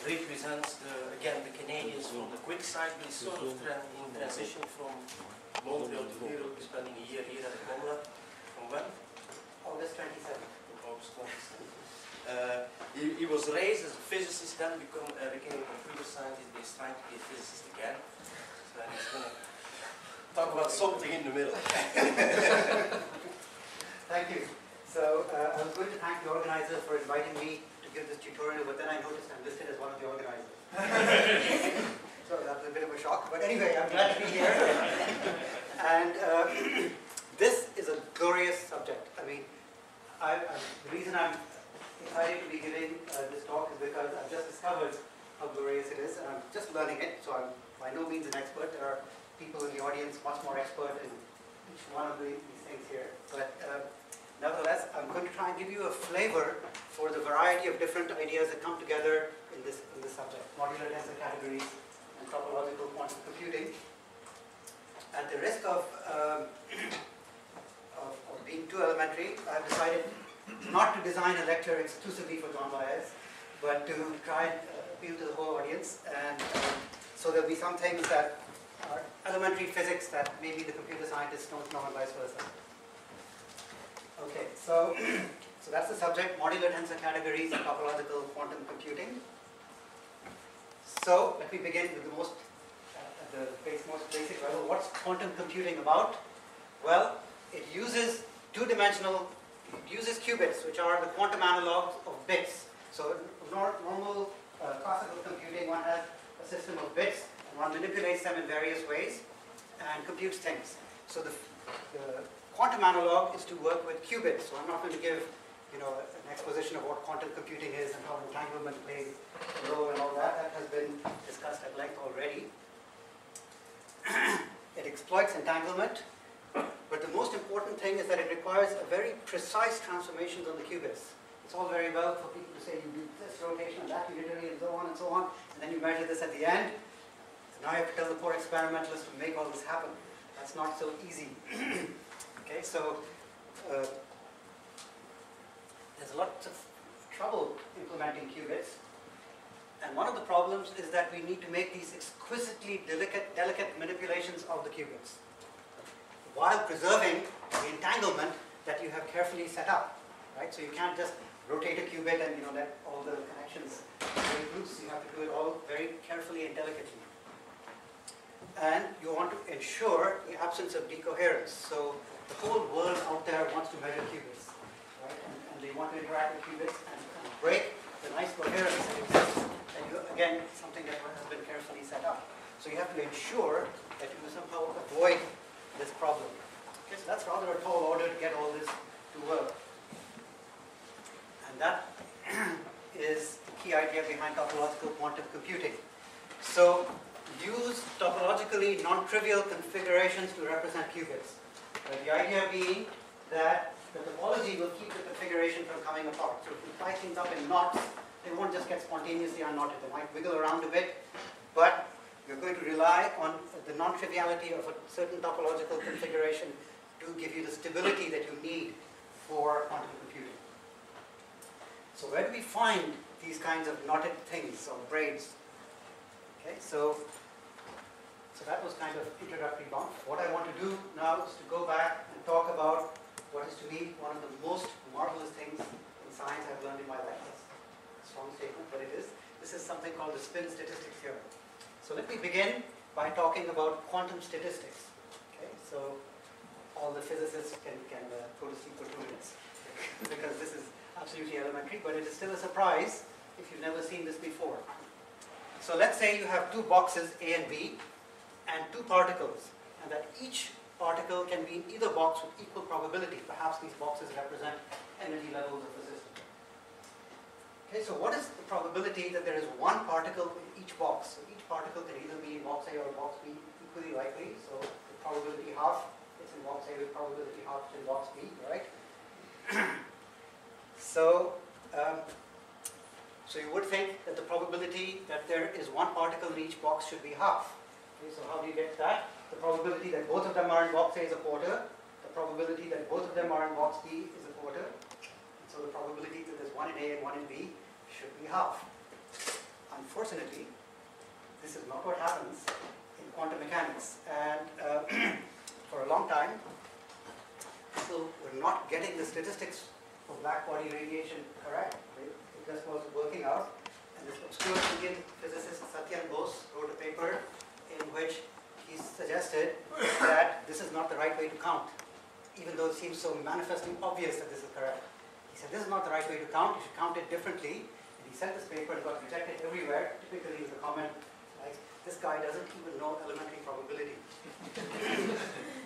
represents again the Canadians from the quick side. We sort of in transition from Montreal to Europe. We're spending a year here at the Conrad. From when? August 27th. August 27th. He was raised as a physicist, then became a computer scientist. He's trying to be a physicist again. So he's going to talk about something in the middle. Thank you. So I was going to thank the organizer for inviting me to give this tutorial, but then I noticed I'm listed as one of the organizers. So that was a bit of a shock. But anyway, I'm glad to be here. And this is a glorious subject. I mean, the reason I'm excited to be giving this talk is because I've just discovered how glorious it is, and I'm just learning it, so I'm by no means an expert. There are people in the audience much more expert in each one of these things here. But nevertheless, I'm going to try and give you a flavor for the variety of different ideas that come together in this subject: modular tensor categories and topological quantum computing. At the risk of being too elementary, I've decided not to design a lecture exclusively for John Baez, but to try and appeal to the whole audience. And so there'll be some things that are elementary physics that maybe the computer scientists don't know, and vice versa. Okay, so that's the subject: modular tensor categories and topological quantum computing. So let me begin with the most basic level. What's quantum computing about? Well, it uses it uses qubits, which are the quantum analogs of bits. So normal classical computing, one has a system of bits, and one manipulates them in various ways and computes things. So the quantum analog is to work with qubits. So I'm not going to give an exposition of what quantum computing is and how entanglement plays a role and all that. That has been discussed at length already. It exploits entanglement, but the most important thing is that it requires a very precise transformations on the qubits. It's all very well for people to say you do this rotation and that unitary and so on, and then you measure this at the end. So now you have to tell the poor experimentalist to make all this happen. That's not so easy. Okay, so there's lots of trouble implementing qubits. And one of the problems is that we need to make these exquisitely delicate manipulations of the qubits, while preserving the entanglement that you have carefully set up, right? So you can't just rotate a qubit and let all the connections break loose. You have to do it all very carefully and delicately. And you want to ensure the absence of decoherence. So the whole world out there wants to measure qubits, right? And they want to interact with qubits and break the nice coherence that exists. And again, something that has been carefully set up. So you have to ensure that you somehow avoid this problem. Okay, so that's rather a tall order to get all this to work. And that is the key idea behind topological quantum computing. So use topologically non-trivial configurations to represent qubits. The idea being that the topology will keep the configuration from coming apart. So if you tie things up in knots, they won't just get spontaneously unknotted. They might wiggle around a bit, but you're going to rely on the non-triviality of a certain topological configuration to give you the stability that you need for quantum computing. So where do we find these kinds of knotted things or braids? Okay, so that was kind of introductory bump. What I want to do now is to go back and talk about what is to me one of the most marvelous things in science I've learned in my life. That's a strong statement, but it is. This is something called the spin statistics theorem. So let me begin by talking about quantum statistics. Okay, so all the physicists can go to sleep for 2 minutes because this is absolutely elementary, but it is still a surprise if you've never seen this before. So let's say you have two boxes, A and B, and two particles, and that each particle can be in either box with equal probability. Perhaps these boxes represent energy levels of the system. Okay, so what is the probability that there is one particle in each box? So each particle can either be in box A or box B, equally likely. So the probability half, it's in box A, with probability half in box B, right? So you would think that the probability that there is one particle in each box should be half. Okay, so how do you get that? The probability that both of them are in box A is a quarter. The probability that both of them are in box B is a quarter. And so the probability that there's one in A and one in B should be half. this is not what happens in quantum mechanics. And for a long time, people were not getting the statistics for black body radiation correct. It just wasn't working out. And this obscure Indian physicist Satyan Bose wrote a paper in which he suggested that this is not the right way to count, even though it seems so manifestly obvious that this is correct. He said, this is not the right way to count, you should count it differently. And he sent this paper and got rejected everywhere, typically with a comment like, this guy doesn't even know elementary probability.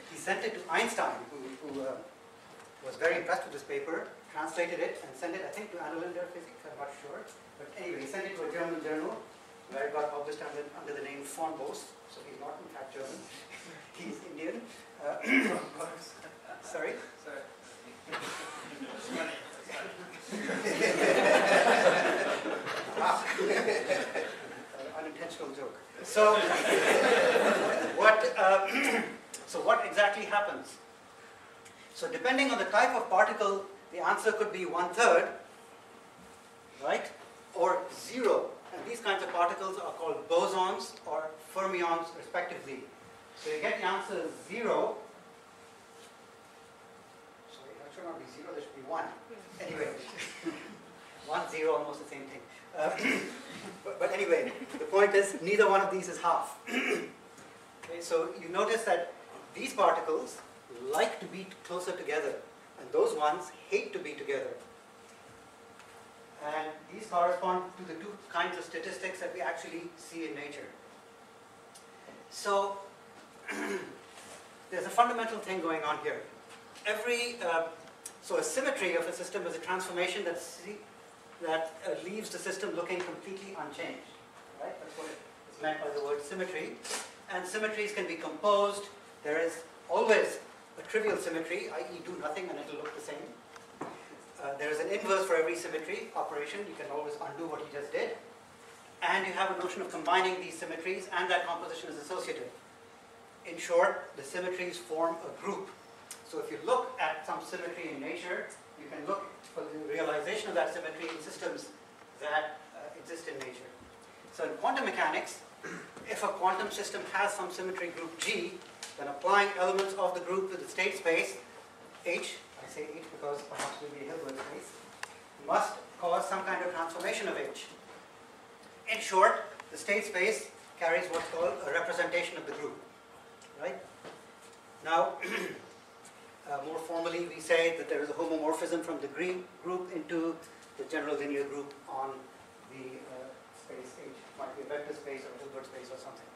He sent it to Einstein, who was very impressed with this paper, translated it and sent it, I think, to Annalena Physics, I'm not sure. But anyway, he sent it to a German journal where it got published under the name von Bose. So he's not in fact German, he's Indian. Sorry? Unintentional joke. So, what exactly happens? So depending on the type of particle, the answer could be 1/3, right? Or 0. And these kinds of particles are called bosons or fermions respectively. So you get the answer 0. Sorry, that should not be 0, there should be 1. Anyway, 1, 0, almost the same thing. But anyway, the point is neither one of these is half. Okay, so you notice that these particles like to be closer together, and those ones hate to be together. And these correspond to the two kinds of statistics that we actually see in nature. So there's a fundamental thing going on here. So a symmetry of a system is a transformation that leaves the system looking completely unchanged. Right? That's what is meant by the word symmetry. And symmetries can be composed. There is always a trivial symmetry, i.e. do nothing and it will look the same. There is an inverse for every symmetry operation. You can always undo what you just did. And you have a notion of combining these symmetries, and that composition is associative. In short, the symmetries form a group. So if you look at some symmetry in nature, you can look for the realization of that symmetry in systems that exist in nature. So in quantum mechanics, if a quantum system has some symmetry group G, then applying elements of the group to the state space, H, I say H because perhaps it will be a Hilbert space, must cause some kind of transformation of H. In short, the state space carries what's called a representation of the group. Right? Now, more formally, we say that there is a homomorphism from the green group into the general linear group on the space H. It might be a vector space or a Hilbert space or something.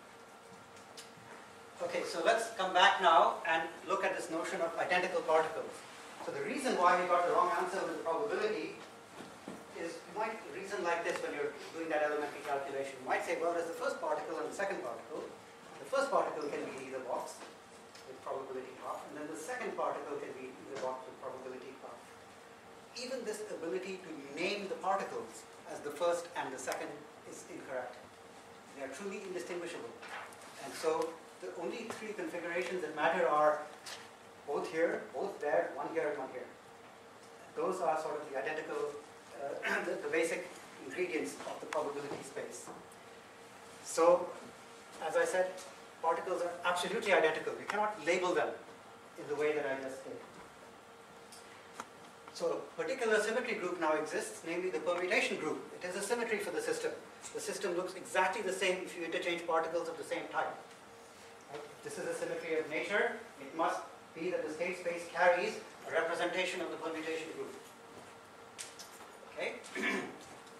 Okay, so let's come back now and look at this notion of identical particles. So the reason why we got the wrong answer with the probability is you might reason like this when you're doing that elementary calculation. You might say, well, there's the first particle and the second particle. The first particle can be either box with probability half, and then the second particle can be either box with probability half. Even this ability to name the particles as the first and the second is incorrect. They are truly indistinguishable. And so the only three configurations that matter are both here, both there, one here and one here. Those are sort of the identical, the basic ingredients of the probability space. So, as I said, particles are absolutely identical. We cannot label them in the way that I just did. So a particular symmetry group now exists, namely the permutation group. It is a symmetry for the system. The system looks exactly the same if you interchange particles of the same type. Right? This is a symmetry of nature. It must be that the state space carries a representation of the permutation group. Okay?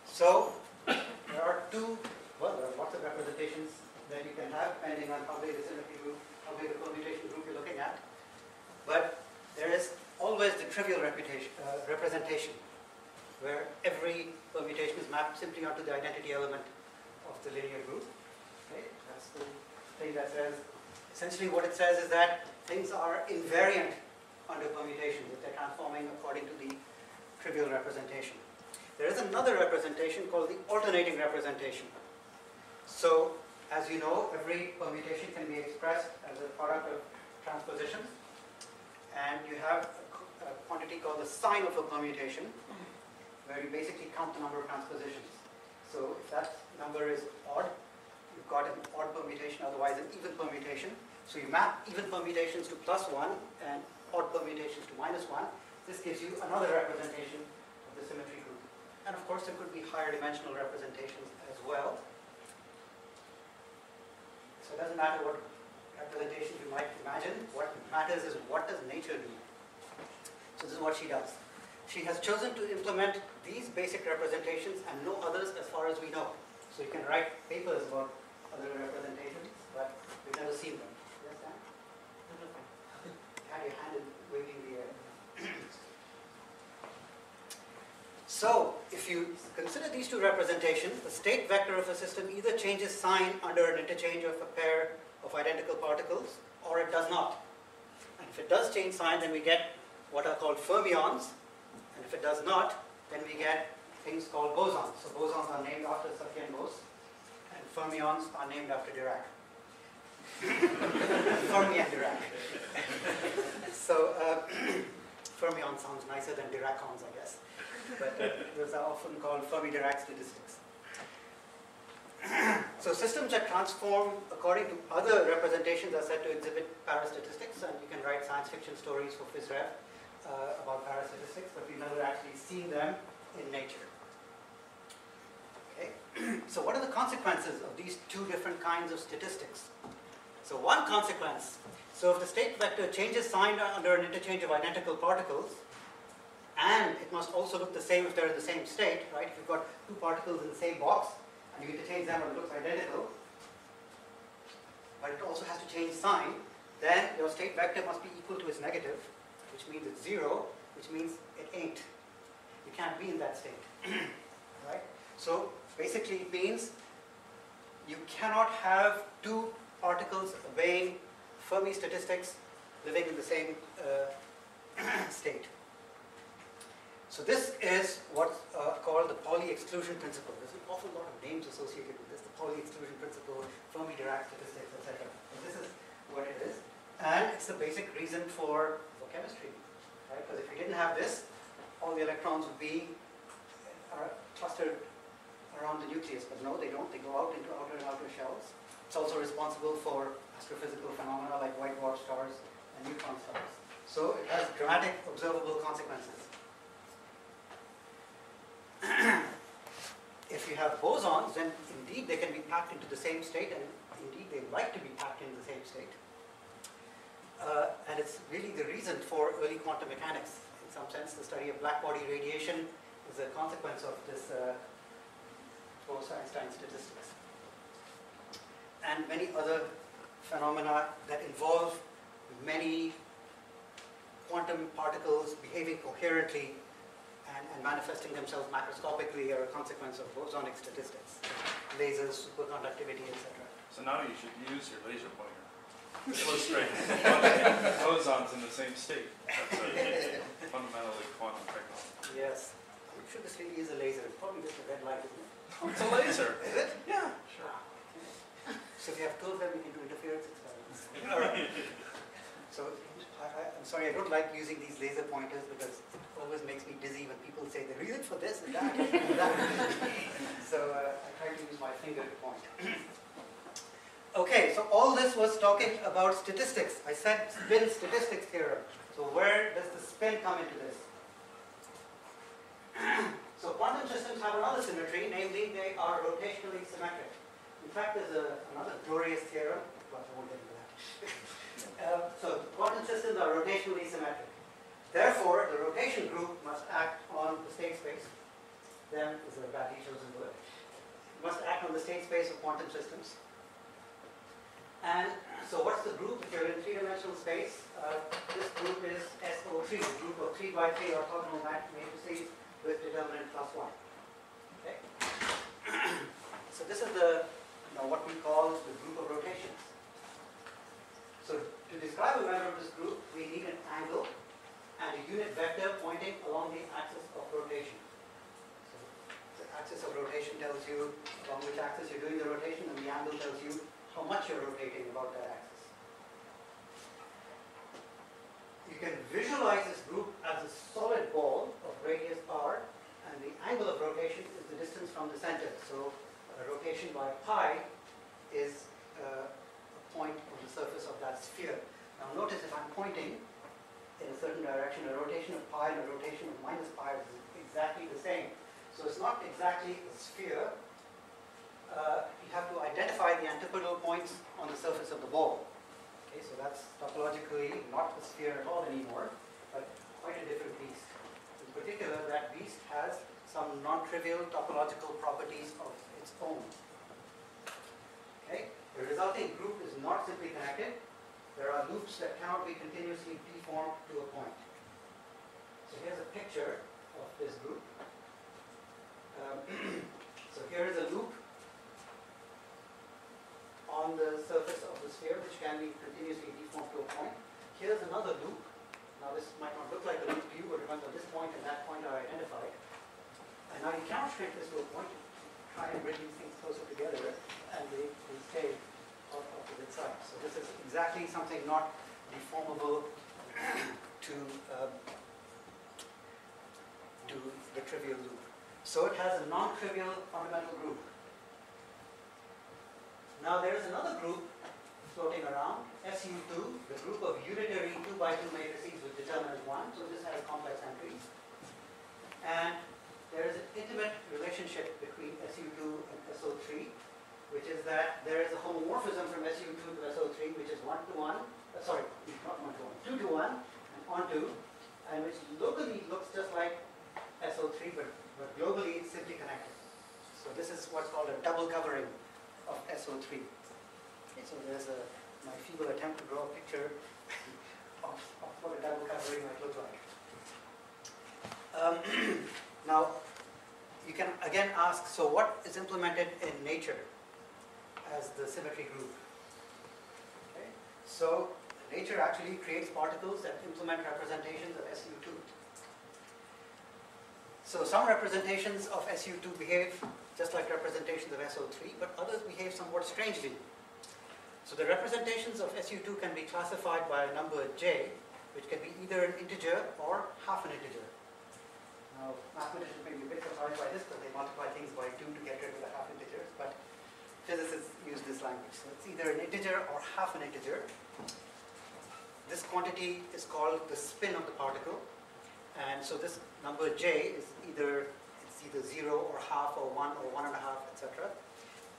So there are lots of representations that you can have depending on how big the symmetry group, how big the permutation group you're looking at. But there is always the trivial representation, where every permutation is mapped simply onto the identity element of the linear group. Okay? That's the thing that says, essentially what it says is that things are invariant under permutation, that they're transforming according to the trivial representation. There is another representation called the alternating representation. So, as you know, every permutation can be expressed as a product of transpositions, and you have a quantity called the sign of a permutation, where you basically count the number of transpositions. So if that number is odd, you've got an otherwise an even permutation. So you map even permutations to +1 and odd permutations to -1. This gives you another representation of the symmetry group. And of course, there could be higher dimensional representations as well. So it doesn't matter what representation you might imagine. What matters is what does nature do. So this is what she does. She has chosen to implement these basic representations and no others as far as we know. So you can write papers about other representations, but we've never seen them. Yes, Dan? You had your hand in waving the air. So, if you consider these two representations, the state vector of a system either changes sign under an interchange of a pair of identical particles, or it does not. And if it does change sign, then we get what are called fermions, and if it does not, then we get things called bosons. So bosons are named after Safian Bose, and fermions are named after Dirac. Fermi and Dirac. So fermion sounds nicer than Diracons, I guess. But those are often called Fermi-Dirac statistics. So systems that transform according to other representations are said to exhibit parastatistics, and you can write science fiction stories for PhysRev about parastatistics, but we've never actually seen them in nature. Okay. So what are the consequences of these two different kinds of statistics? So one consequence, so if the state vector changes sign under an interchange of identical particles, and it must also look the same if they're in the same state, right? If you've got two particles in the same box, and you interchange them and it looks identical, but it also has to change sign, then your state vector must be equal to its negative, which means it's 0, which means it ain't. You can't be in that state, right? So basically it means you cannot have two particles obeying Fermi statistics living in the same state. So this is what's called the Pauli exclusion principle. There's an awful lot of names associated with this, the Pauli exclusion principle, Fermi-Dirac statistics, etc. So this is what it is. And it's the basic reason for chemistry, right? Because if you didn't have this, all the electrons would be clustered around the nucleus. But no, they don't. They go out into outer and outer shells. It's also responsible for astrophysical phenomena like white dwarf stars and neutron stars. So it has dramatic observable consequences. If you have bosons, then indeed they can be packed into the same state, and indeed they like to be packed into the same state. And it's really the reason for early quantum mechanics. In some sense, the study of black body radiation is a consequence of this Bose-Einstein statistics. And many other phenomena that involve many quantum particles behaving coherently and manifesting themselves macroscopically are a consequence of bosonic statistics, lasers, superconductivity, etc. So now you should use your laser pointer to illustrate bosons in the same state. That's fundamentally quantum technology. Yes. I'm sure this really is a laser. It's probably just a red light, isn't it? It's a laser. Is it? Yeah, sure. So if you have two of them, we can do interference experiments. All right. So I'm sorry, I don't like using these laser pointers because it always makes me dizzy when people say the reason for this is that. So I try to use my finger to point. Okay, so all this was talking about statistics. I said spin statistics theorem. So where does the spin come into this? So quantum systems have another symmetry, namely they are rotationally symmetric. In fact, there's another glorious theorem, but I won't get into that. So quantum systems are rotationally symmetric. Therefore, the rotation group must act on the state space. Them is a badly chosen word. It must act on the state space of quantum systems. And so what's the group? If you're in three-dimensional space, this group is SO3, a group of 3 by 3 orthogonal matrices with determinant +1. Okay? So this is the what we call the group of rotations. So to describe a member of this group, we need an angle and a unit vector pointing along the axis of rotation. So the axis of rotation tells you along which axis you're doing the rotation, and the angle tells you how much you're rotating about that axis. You can visualize this group as a solid ball of radius r, and the angle of rotation is the distance from the center. So a rotation by pi is a point on the surface of that sphere. Now notice if I'm pointing in a certain direction, a rotation of pi and a rotation of minus pi is exactly the same. So it's not exactly a sphere. You have to identify the antipodal points on the surface of the ball. Okay, so that's topologically not a sphere at all anymore, but quite a different beast. In particular, that beast has some non-trivial topological properties of its own. Okay, the resulting group is not simply connected. There are loops that cannot be continuously deformed to a point. So here's a picture of this group. So here is a loop on the surface of the sphere which can be continuously deformed to a point. Here's another loop. Now this might not look like a loop to you, but remember this point and that point are identified. And now you cannot shrink this to a point. Try and bring these things closer together and they stay on opposite sides. So this is exactly something not deformable to the trivial loop. So it has a non-trivial fundamental group. Now there is another group floating around, SU2, the group of unitary 2x2 matrices with determinant 1. So this has complex entries. And there is an intimate relationship between SU2 and SO3, which is that there is a homomorphism from SU2 to SO3, which is 1 to 1, sorry, not 1 to 1, 2 to 1, and onto, and which locally looks just like SO3, but globally it's simply connected. So this is what's called a double covering of SO3. Okay, so there's my feeble attempt to draw a picture of what a double covering might look like. Now, you can again ask, so what is implemented in nature as the symmetry group? Okay. So nature actually creates particles that implement representations of SU2. So some representations of SU2 behave just like representations of SO3, but others behave somewhat strangely. So the representations of SU2 can be classified by a number j, which can be either an integer or half an integer. Now, mathematicians may be a bit surprised by this, because they multiply things by 2 to get rid of the half integers, but physicists use this language. So it's either an integer or half an integer. This quantity is called the spin of the particle. And so this number j is either 0 or half or 1 or 1 and a half, etc.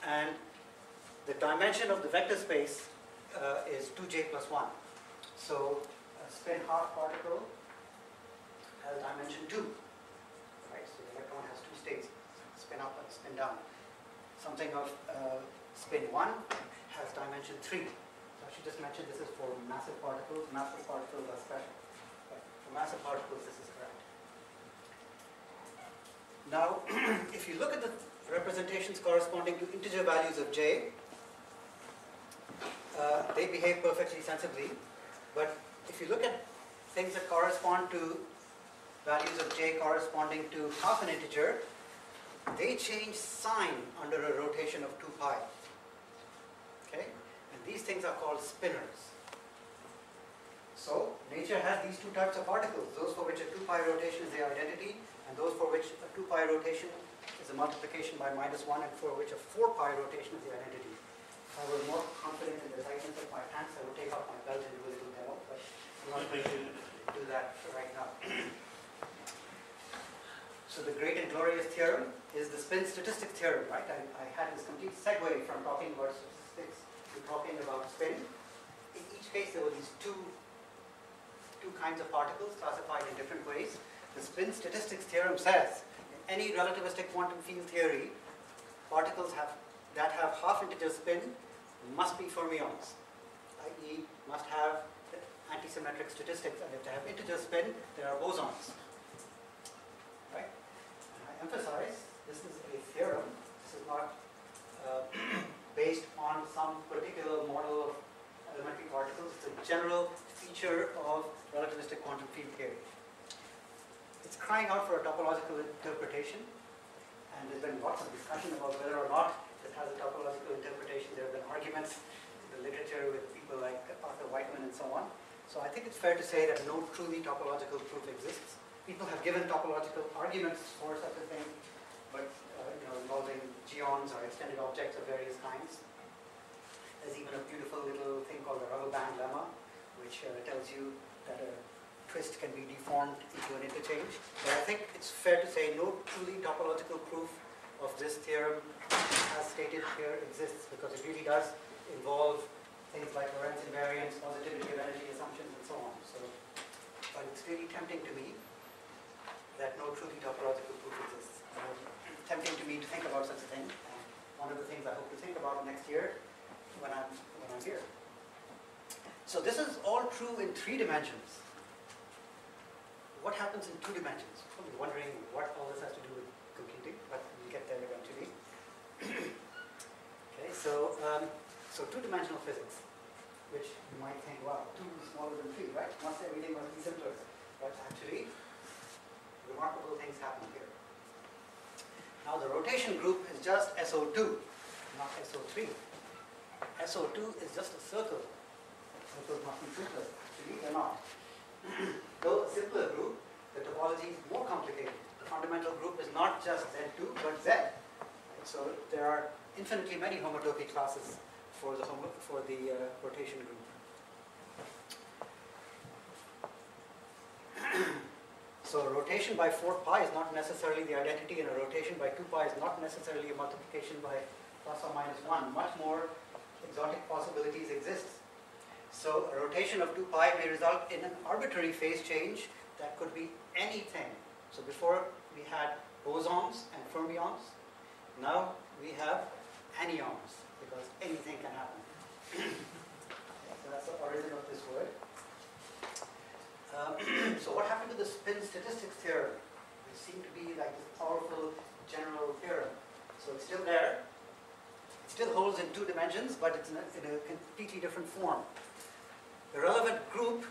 And the dimension of the vector space is 2j plus 1. So a spin half particle has dimension 2. Right? So the electron has 2 states, spin up and spin down. Something of spin 1 has dimension 3. So I should just mention this is for massive particles. Massive particles are special. But for massive particles, this is correct. Now, if you look at the representations corresponding to integer values of j, they behave perfectly sensibly. But if you look at things that correspond to values of j corresponding to half an integer, they change sign under a rotation of 2 pi. Okay? And these things are called spinners. So nature has these two types of particles, those for which a 2 pi rotation is the identity, and those for which a 2 pi rotation is a multiplication by -1, and for which a 4 pi rotation is the identity. If I were more confident in the tightness of my pants, I would take off my belt and do a little demo, but I'm not going to do that right now. So the great and glorious theorem is the spin statistics theorem, right? I had this complete segue from talking about statistics to talking about spin. In each case, there were these two kinds of particles classified in different ways. The spin statistics theorem says in any relativistic quantum field theory, particles that have half integer spin must be fermions, i.e. must have antisymmetric statistics, and if they have integer spin, they are bosons. Right? And I emphasize this is a theorem. This is not based on some particular model of elementary particles. It's a general feature of relativistic quantum field theory. It's crying out for a topological interpretation, and there's been lots of discussion about whether or not it has a topological interpretation. There have been arguments in the literature with people like Arthur Whiteman and so on. So I think it's fair to say that no truly topological proof exists. People have given topological arguments for such a thing, but involving geons or extended objects of various kinds. There's even a beautiful little thing called the rubber band lemma, which tells you that a twist can be deformed into an interchange. But I think it's fair to say no truly topological proof of this theorem, as stated here, exists, because it really does involve things like Lorentz invariance, positivity of energy assumptions, and so on. So, but it's really tempting to me that no truly topological proof exists. Tempting to me to think about such a thing. And one of the things I hope to think about next year when I'm here. So this is all true in 3 dimensions. What happens in 2 dimensions? Probably wondering what all this has to do with computing, but we'll get there eventually. Okay, so 2-dimensional physics, which you might think, wow, 2 is smaller than 3, right? Must everything must be simpler. But actually, remarkable things happen here. Now the rotation group is just SO2, not SO3. SO2 is just a circle. Circles must be simpler. Actually, they're not. Though a simpler group, the topology is more complicated. The fundamental group is not just Z2, but Z. Right? So there are infinitely many homotopy classes for the rotation group. So rotation by 4 pi is not necessarily the identity, and a rotation by 2 pi is not necessarily a multiplication by plus or minus 1. Much more exotic possibilities exist. So a rotation of 2 pi may result in an arbitrary phase change that could be anything. So before we had bosons and fermions, now we have anyons, because anything can happen. So that's the origin of this word. So what happened to the spin statistics theorem? It seemed to be like this powerful general theorem. So it's still there. It still holds in 2 dimensions, but it's in a completely different form. The relevant group,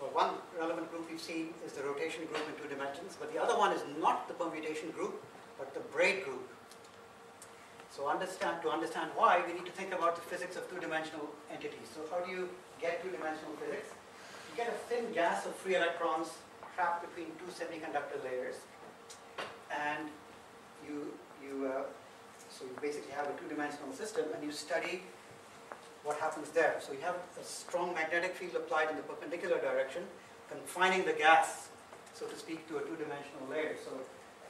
or one relevant group we've seen, is the rotation group in 2 dimensions, but the other one is not the permutation group, but the braid group. So to understand why, we need to think about the physics of 2-dimensional entities. So how do you get 2-dimensional physics? You get a thin gas of free electrons trapped between 2 semiconductor layers, and so you basically have a 2-dimensional system, and you study what happens there. So you have a strong magnetic field applied in the perpendicular direction, confining the gas, so to speak, to a 2-dimensional layer. So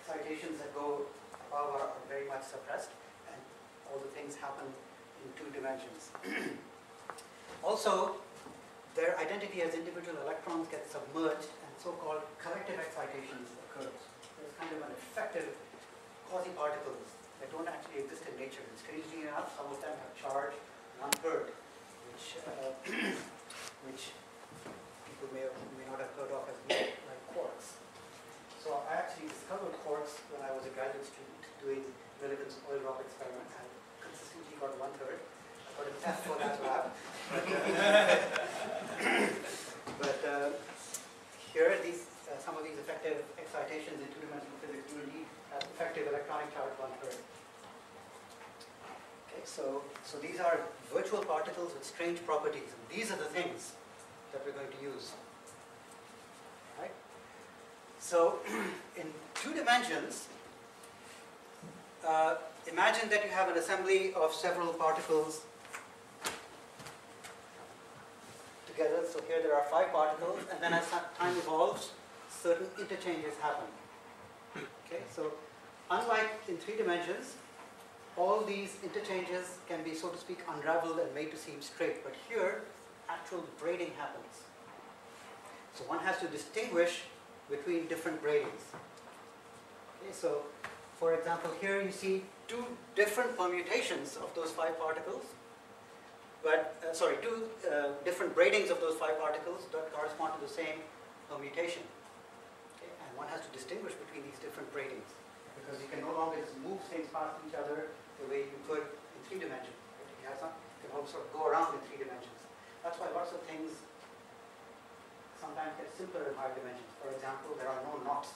excitations that go above are very much suppressed, and all the things happen in 2 dimensions. Also, their identity as individual electrons gets submerged, and so-called collective excitations occurs. There's kind of an effective quasi-particles that don't actually exist in nature. And strangely enough, some of them have charge 1/3, which people may not have heard of as being like quarks. So I actually discovered quarks when I was a graduate student doing Millikan's oil rock experiment. I consistently got 1/3. I got a F for that lab. But here, some of these effective excitations in 2-dimensional physics do indeed have effective electronic charge 1/3. Okay, so these are virtual particles with strange properties. And these are the things that we're going to use. Right? So in 2 dimensions, imagine that you have an assembly of several particles together. So here there are 5 particles, and then as time evolves, certain interchanges happen. Okay, so unlike in 3 dimensions, all these interchanges can be, so to speak, unraveled and made to seem straight. But here, actual braiding happens. So one has to distinguish between different braidings. Okay, so for example, here you see 2 different permutations of those 5 particles. But, 2 different braidings of those 5 particles that correspond to the same permutation. Okay, and one has to distinguish between these different braidings, because you can no longer just move things past each other the way you could in 3 dimensions. You can also sort of go around in 3 dimensions. That's why lots of things sometimes get simpler in 5 dimensions. For example, there are no knots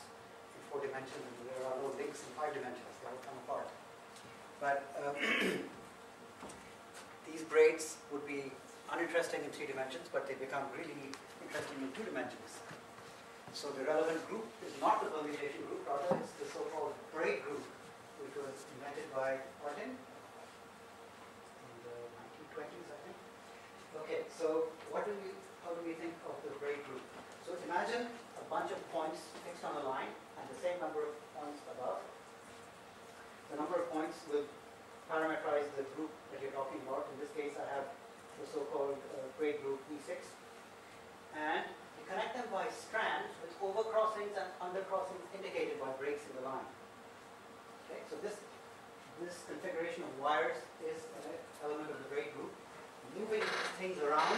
in 4 dimensions, and there are no links in 5 dimensions. They all come apart. But these braids would be uninteresting in 3 dimensions, but they become really interesting in 2 dimensions. So the relevant group is not the permutation group, rather it's the so-called braid group, which was invented by Martin in the 1920s, I So how do we think of the braid group? So imagine a bunch of points fixed on a line and the same number of points above. The number of points will parameterize the group that you're talking about. In this case, I have the so-called braid group V6. And you connect them by strands with overcrossings and undercrossings indicated by breaks in the line. Okay, so this configuration of wires is an element of the braid group. Moving things around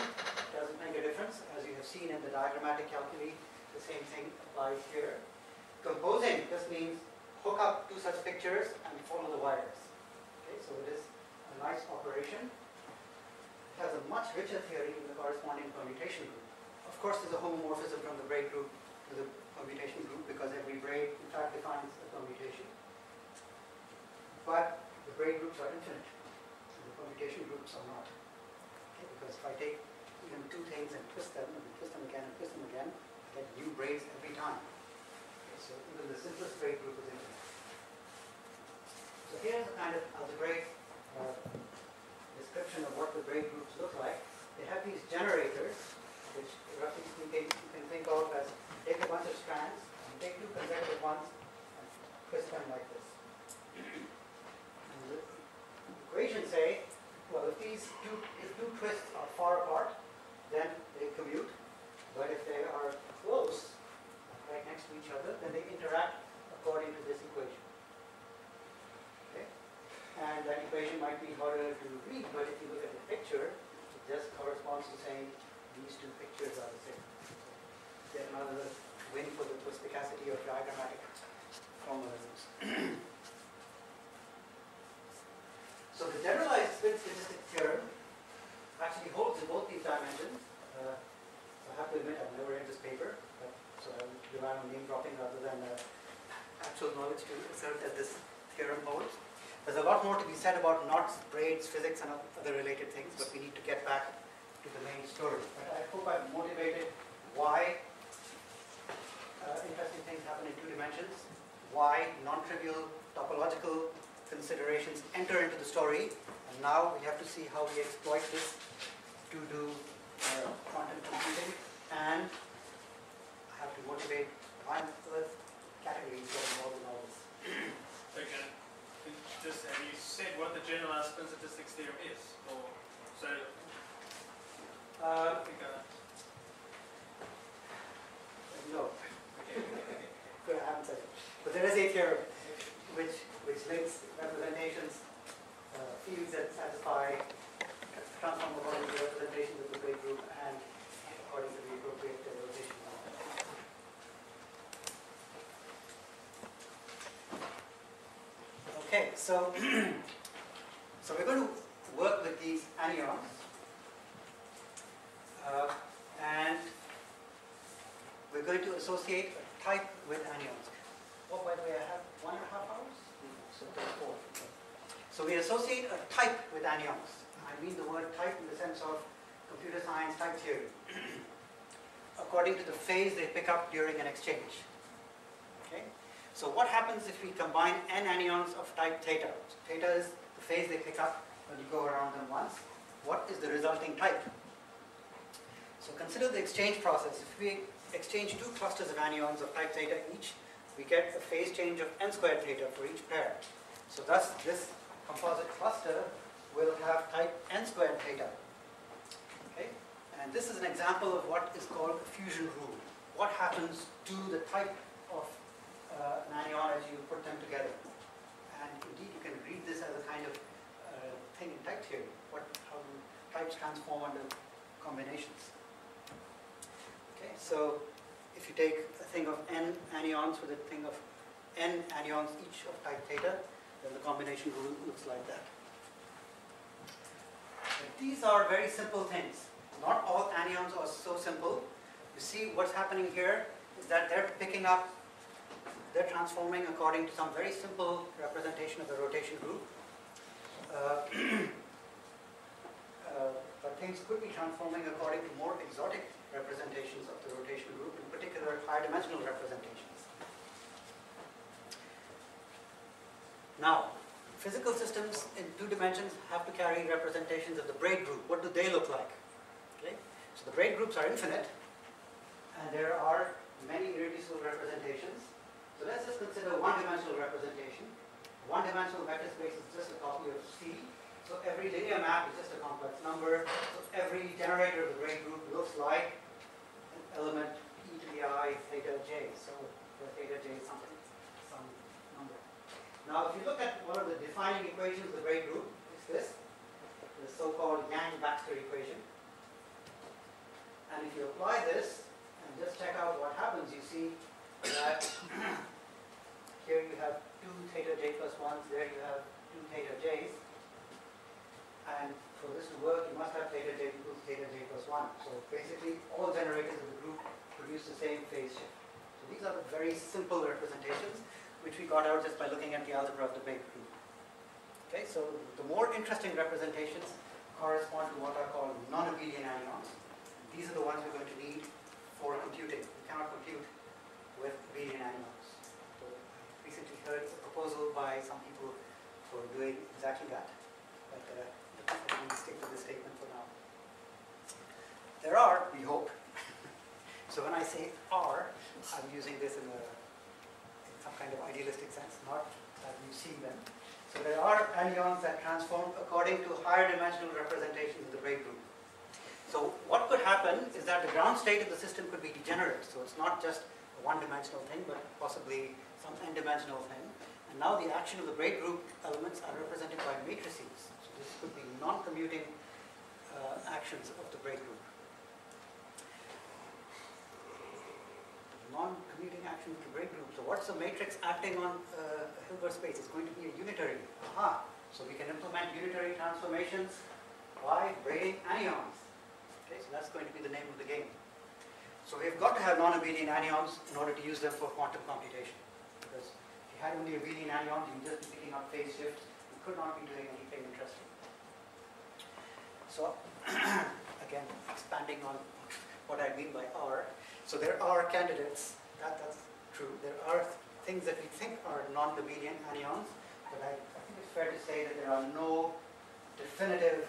doesn't make a difference. As you have seen in the diagrammatic calculi, the same thing applies here. Composing just means hook up two such pictures and follow the wires. Okay, so it is a nice operation. It has a much richer theory in the corresponding permutation group. Of course, there's a homomorphism from the braid group to the permutation group because every braid in fact defines a permutation. But the braid groups are infinite, and the permutation groups are not. Okay, because if I take even two things and twist them again and twist them again, I get new braids every time. Okay, so even the simplest braid group is infinite. So here's a kind of algebraic description of what the braid groups look like. They have these generators, which roughly speaking you can think of as take a bunch of strands, and take two consecutive ones, and twist them like this. And the equations say, well, if two twists are far apart, then they commute. But if they are close, right next to each other, then they interact according to this equation. Okay? And that equation might be harder to read, but if you look at the picture, it just corresponds to saying these two pictures are the same. So yet another win for the perspicacity of diagrammatic formalisms. So the generalized spin statistic theorem actually holds in both these dimensions. So I have to admit I've never read this paper, so I will rely on name dropping rather than actual knowledge to assert that this theorem holds. There's a lot more to be said about knots, braids, physics, and other related things, but we need to get back to the main story. But I hope I've motivated why interesting things happen in two dimensions, why non-trivial topological considerations enter into the story, and now we have to see how we exploit this to do quantum computing, and I have to motivate why on earth categories get involved in all this. Okay. Just have you said what the generalized spin statistics theorem is, or so? I think, No, okay. good, I haven't said it. But there is a theorem which links representations, fields that satisfy transform according to the representations of the braid group and according to the appropriate rotation. Okay, so we're going to work with these anyons, and we're going to associate a type with anyons. Oh, by the way, I have 1.5 hours? So there's 4. So we associate a type with anyons. I mean the word type in the sense of computer science type theory, according to the phase they pick up during an exchange. Okay? So what happens if we combine n anyons of type theta? So theta is the phase they pick up when you go around them once. What is the resulting type? So consider the exchange process. If we exchange two clusters of anyons of type theta each, we get a phase change of n squared theta for each pair. So thus this composite cluster will have type n squared theta. Okay? And this is an example of what is called a fusion rule. What happens to the type of an anion as you put them together? And indeed you can read this as a kind of thing in type theory. How do types transform under combinations? Okay, so if you take a thing of n anyons with a thing of n anyons each of type theta, then the combination rule looks like that. But these are very simple things. Not all anyons are so simple. You see what's happening here is that they're transforming according to some very simple representation of the rotation group. But things could be transforming according to more exotic representations of the rotation group, in particular high dimensional representations. Now, physical systems in 2 dimensions have to carry representations of the braid group. What do they look like? Okay? So the braid groups are infinite, and there are many irreducible representations. So let's just consider one-dimensional representation. One-dimensional vector space is just a copy of C. So every linear map is just a complex number. So every generator of the braid group looks like an element e to the I theta j. So where theta j is something, some number. Now, if you look at one of the defining equations of the braid group, it's this, the so-called Yang-Baxter equation. And if you apply this and just check out what happens, you see that here you have 2 theta j plus 1s, there you have 2 theta j's. And for this to work, you must have theta j equals theta j plus 1. So basically, all generators of the group produce the same phase shift. So these are the very simple representations, which we got out just by looking at the algebra of the braid group. Okay, so the more interesting representations correspond to what are called non-abelian anyons. These are the ones we're going to need for computing. We cannot compute with abelian anyons. So I recently heard a proposal by some people for doing exactly that. But I'm going to stick to this statement for now. There are, we hope, so when I say are, I'm using this in some kind of idealistic sense, not as you see them. So there are anyons that transform according to higher dimensional representations of the braid group. So what could happen is that the ground state of the system could be degenerate. So it's not just a one-dimensional thing, but possibly some n-dimensional thing. And now the action of the braid group elements are represented by matrices. So this could be non-commuting actions of the braid group. Non-commuting action of the braid group. So what's a matrix acting on a Hilbert space? It's going to be a unitary. Aha! So we can implement unitary transformations by braiding anyons. Okay, so that's going to be the name of the game. So we've got to have non-abelian anyons in order to use them for quantum computation. Because if you had only abelian anyons, you'd just be picking up phase shifts. You could not be doing anything interesting. So again, expanding on what I mean by R. So there are candidates, that's true. There are things that we think are non-abelian anyons, but I think it's fair to say that there are no definitive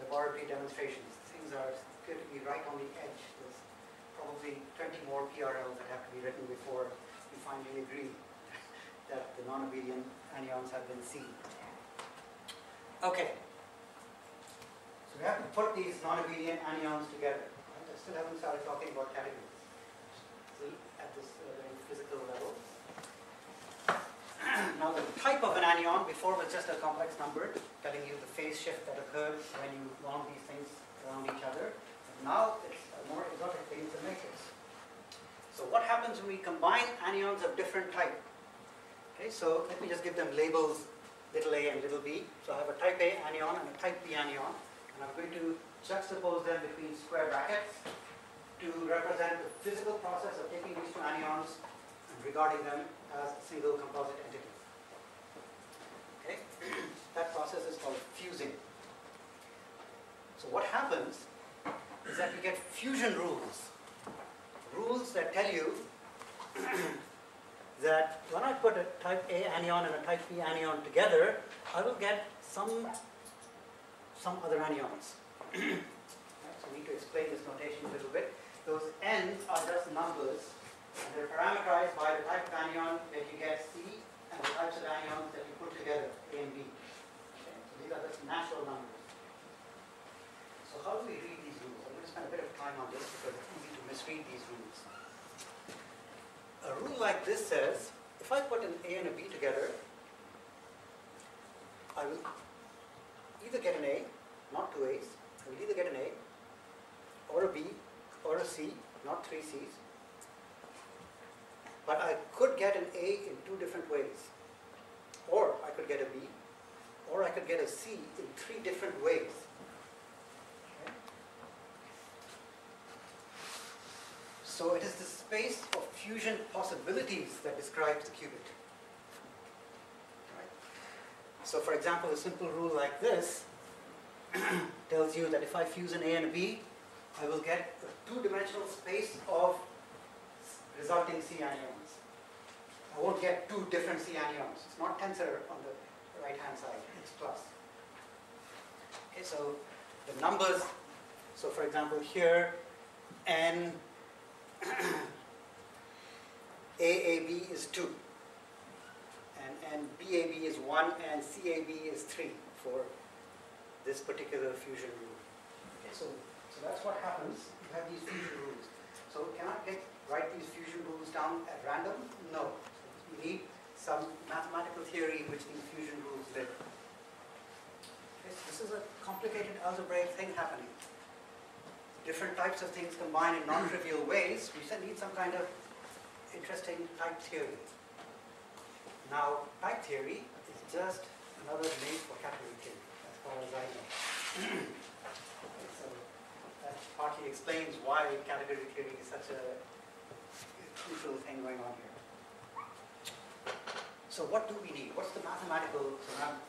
laboratory demonstrations. Things are going to be right on the edge. There's probably 20 more PRLs that have to be written before we finally agree that the non-abelian anyons have been seen. Okay. So we have to put these non-abelian anyons together. I still haven't started talking about categories. Still at this very physical level. Now the type of an anion before was just a complex number telling you the phase shift that occurs when you wound these things around each other. And now it's a more exotic thing, it's a matrix. So what happens when we combine anions of different type? Okay, so let me just give them labels little a and little b. So I have a type A anion and a type B anion, and I'm going to juxtapose them between square brackets to represent the physical process of taking these two anions and regarding them as a single composite entity. Okay? That process is called fusing. So what happens is that we get fusion rules. Rules that tell you that when I put a type A anion and a type B anion together, I will get some other anions. Right, so we need to explain this notation a little bit. Those n's are just numbers, and they're parameterized by the type of anion that you get C and the types of anions that you put together, A and B. Okay, so these are just natural numbers. So how do we read these rules? I'm going to spend a bit of time on this because it's easy to misread these rules. A rule like this says, if I put an A and a B together, I will either get an A, not two A's. I will either get an A, or a B, or a C, not three C's. But I could get an A in two different ways. Or I could get a B, or I could get a C in three different ways. Okay. So it is the space of fusion possibilities that describes the qubit. Right. So for example, a simple rule like this tells you that if I fuse an A and a B, I will get a two-dimensional space of resulting C anions. I won't get two different C anions. It's not tensor on the right-hand side, it's plus. Okay, so the numbers So for example, here N AAB is 2, and BAB is 1, and CAB is 3 for this particular fusion rule. Okay, so that's what happens. You have these fusion rules. So can I write these fusion rules down at random? No. So you need some mathematical theory in which these fusion rules live. Okay, so this is a complicated algebraic thing happening. Different types of things combine in non-trivial ways. We need some kind of interesting type theory. Now, type theory is just another name for category theory, as far as I know. Okay, so that partly explains why category theory is such a crucial thing going on here. So what do we need? What's the mathematical, so now I'm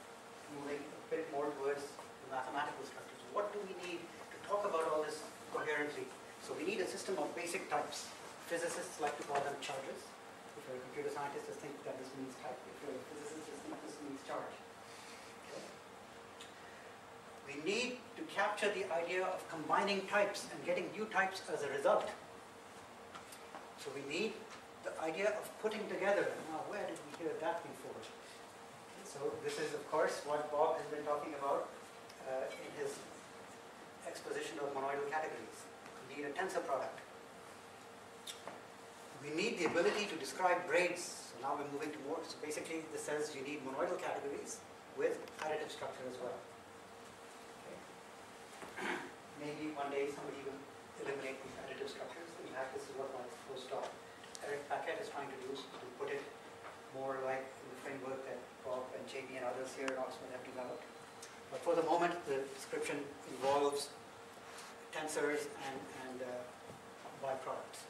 moving a bit more towards the mathematical structures. What do we need to talk about all this coherently? So we need a system of basic types. Physicists like to call them charges. If you're a computer scientist, just think that this means type. If you're a physicist, just think this means charge. Okay. We need to capture the idea of combining types and getting new types as a result. So we need the idea of putting together. Now, where did we hear that before? Okay, so this is, of course, what Bob has been talking about in his exposition of monoidal categories. We need a tensor product. We need the ability to describe grades. So now we're moving to more. So basically, this says you need monoidal categories with additive structure as well. Okay. Maybe one day somebody will eliminate these additive structures. In fact, this is what my postdoc Eric Paquette is trying to do, to put it more like in the framework that Bob and JB and others here at Oxford have developed. But for the moment, the description involves tensors and byproducts.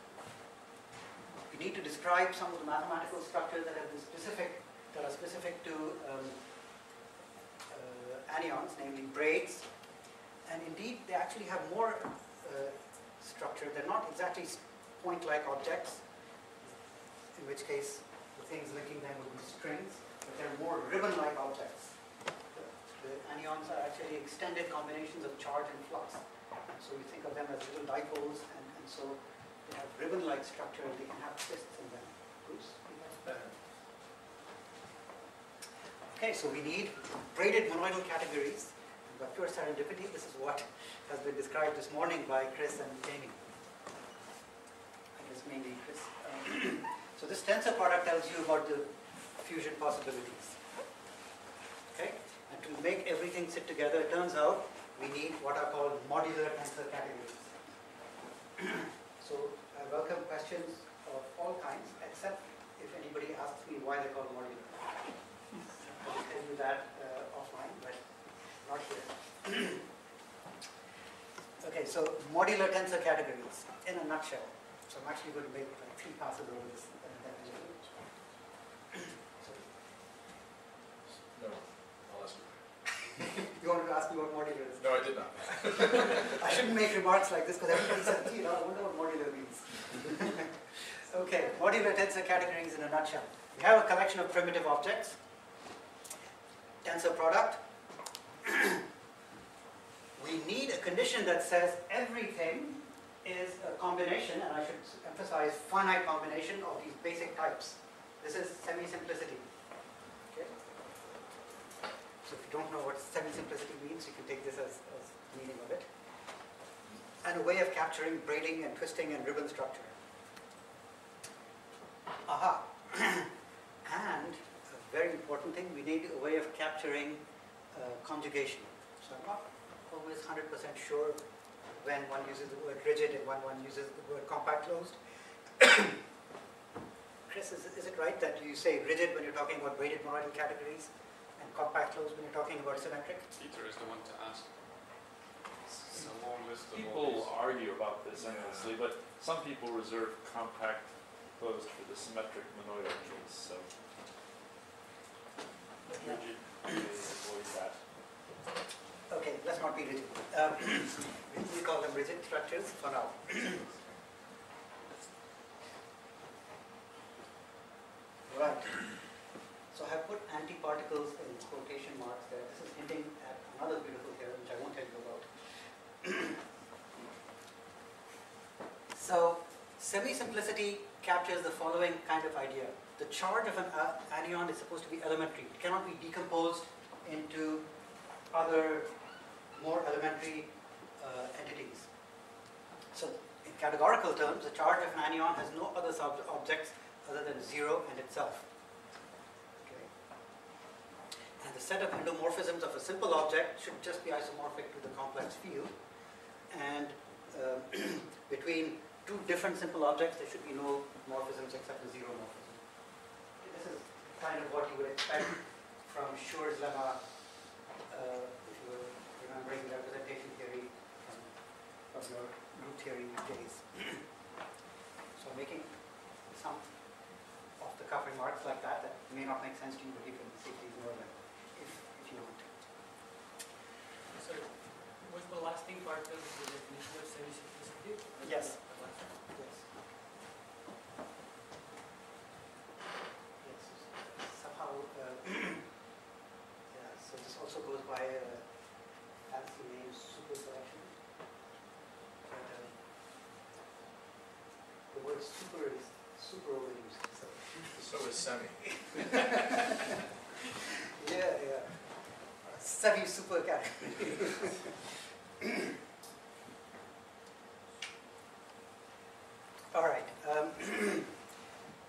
We need to describe some of the mathematical structures that are specific to anions, namely braids. And indeed, they actually have more structure. They're not exactly point-like objects, in which case the things linking them would be strings, but they're more ribbon-like objects. The anions are actually extended combinations of charge and flux. So we think of them as little dipoles, and so they have ribbon-like structure, and they can have twists in them. Bruce, that's better. Okay, so we need braided monoidal categories. By pure serendipity, this is what has been described this morning by Chris and Jamie. I guess mainly Chris. So this tensor product tells you about the fusion possibilities. Okay, and to make everything sit together, it turns out we need what are called modular tensor categories. So I welcome questions of all kinds, except if anybody asks me why they're called modular. I will tell you that offline, but not here. Okay, so modular tensor categories in a nutshell. So I'm actually going to make like 3 passes over this. No, I'll ask you. You wanted to ask me what modular is? No, I did not. I shouldn't make remarks like this because everybody says, gee, I wonder what modular means. Okay, modular tensor categories in a nutshell. We have a collection of primitive objects, tensor product. We need a condition that says everything is a combination, and I should emphasize finite combination of these basic types. This is semi-simplicity. Okay? So if you don't know what semi-simplicity means, you can take this as the meaning of it. And a way of capturing braiding and twisting and ribbon structure. Aha. And a very important thing, we need a way of capturing conjugation. So I'm not always 100% sure when one uses the word rigid and when one uses the word compact closed. Chris, is it right that you say rigid when you're talking about braided monoidal categories and compact closed when you're talking about symmetric? Peter is the one to ask. It's a long list of all People these. argue about this endlessly, but some people reserve compact closed for the symmetric monoidal case, so rigid, they avoid that. Okay, let's not be rigid. We call them rigid structures for now. Right. So I have put antiparticles in quotation marks there. This is hinting at another beautiful theorem which I won't tell you about. Semi-simplicity captures the following kind of idea. The charge of an anion is supposed to be elementary. It cannot be decomposed into other more elementary entities. So in categorical terms, the charge of an anion has no other objects other than 0 and itself. Okay. And the set of endomorphisms of a simple object should just be isomorphic to the complex field. And between two different simple objects, there should be no morphisms except the 0 morphism. This is kind of what you would expect from Schur's lemma, if you were remembering representation theory from your group theory days. So I'm making some off-the-cuff remarks like that may not make sense to you, but you can safely ignore them if you want. So, was the last thing part of the definition of semi-simplicity? Yes. Yes. Yes. Somehow, yeah, so this also goes by a fancy name, super selection. But the word super is super overused. So is semi. Yeah. Semi-super category. All right.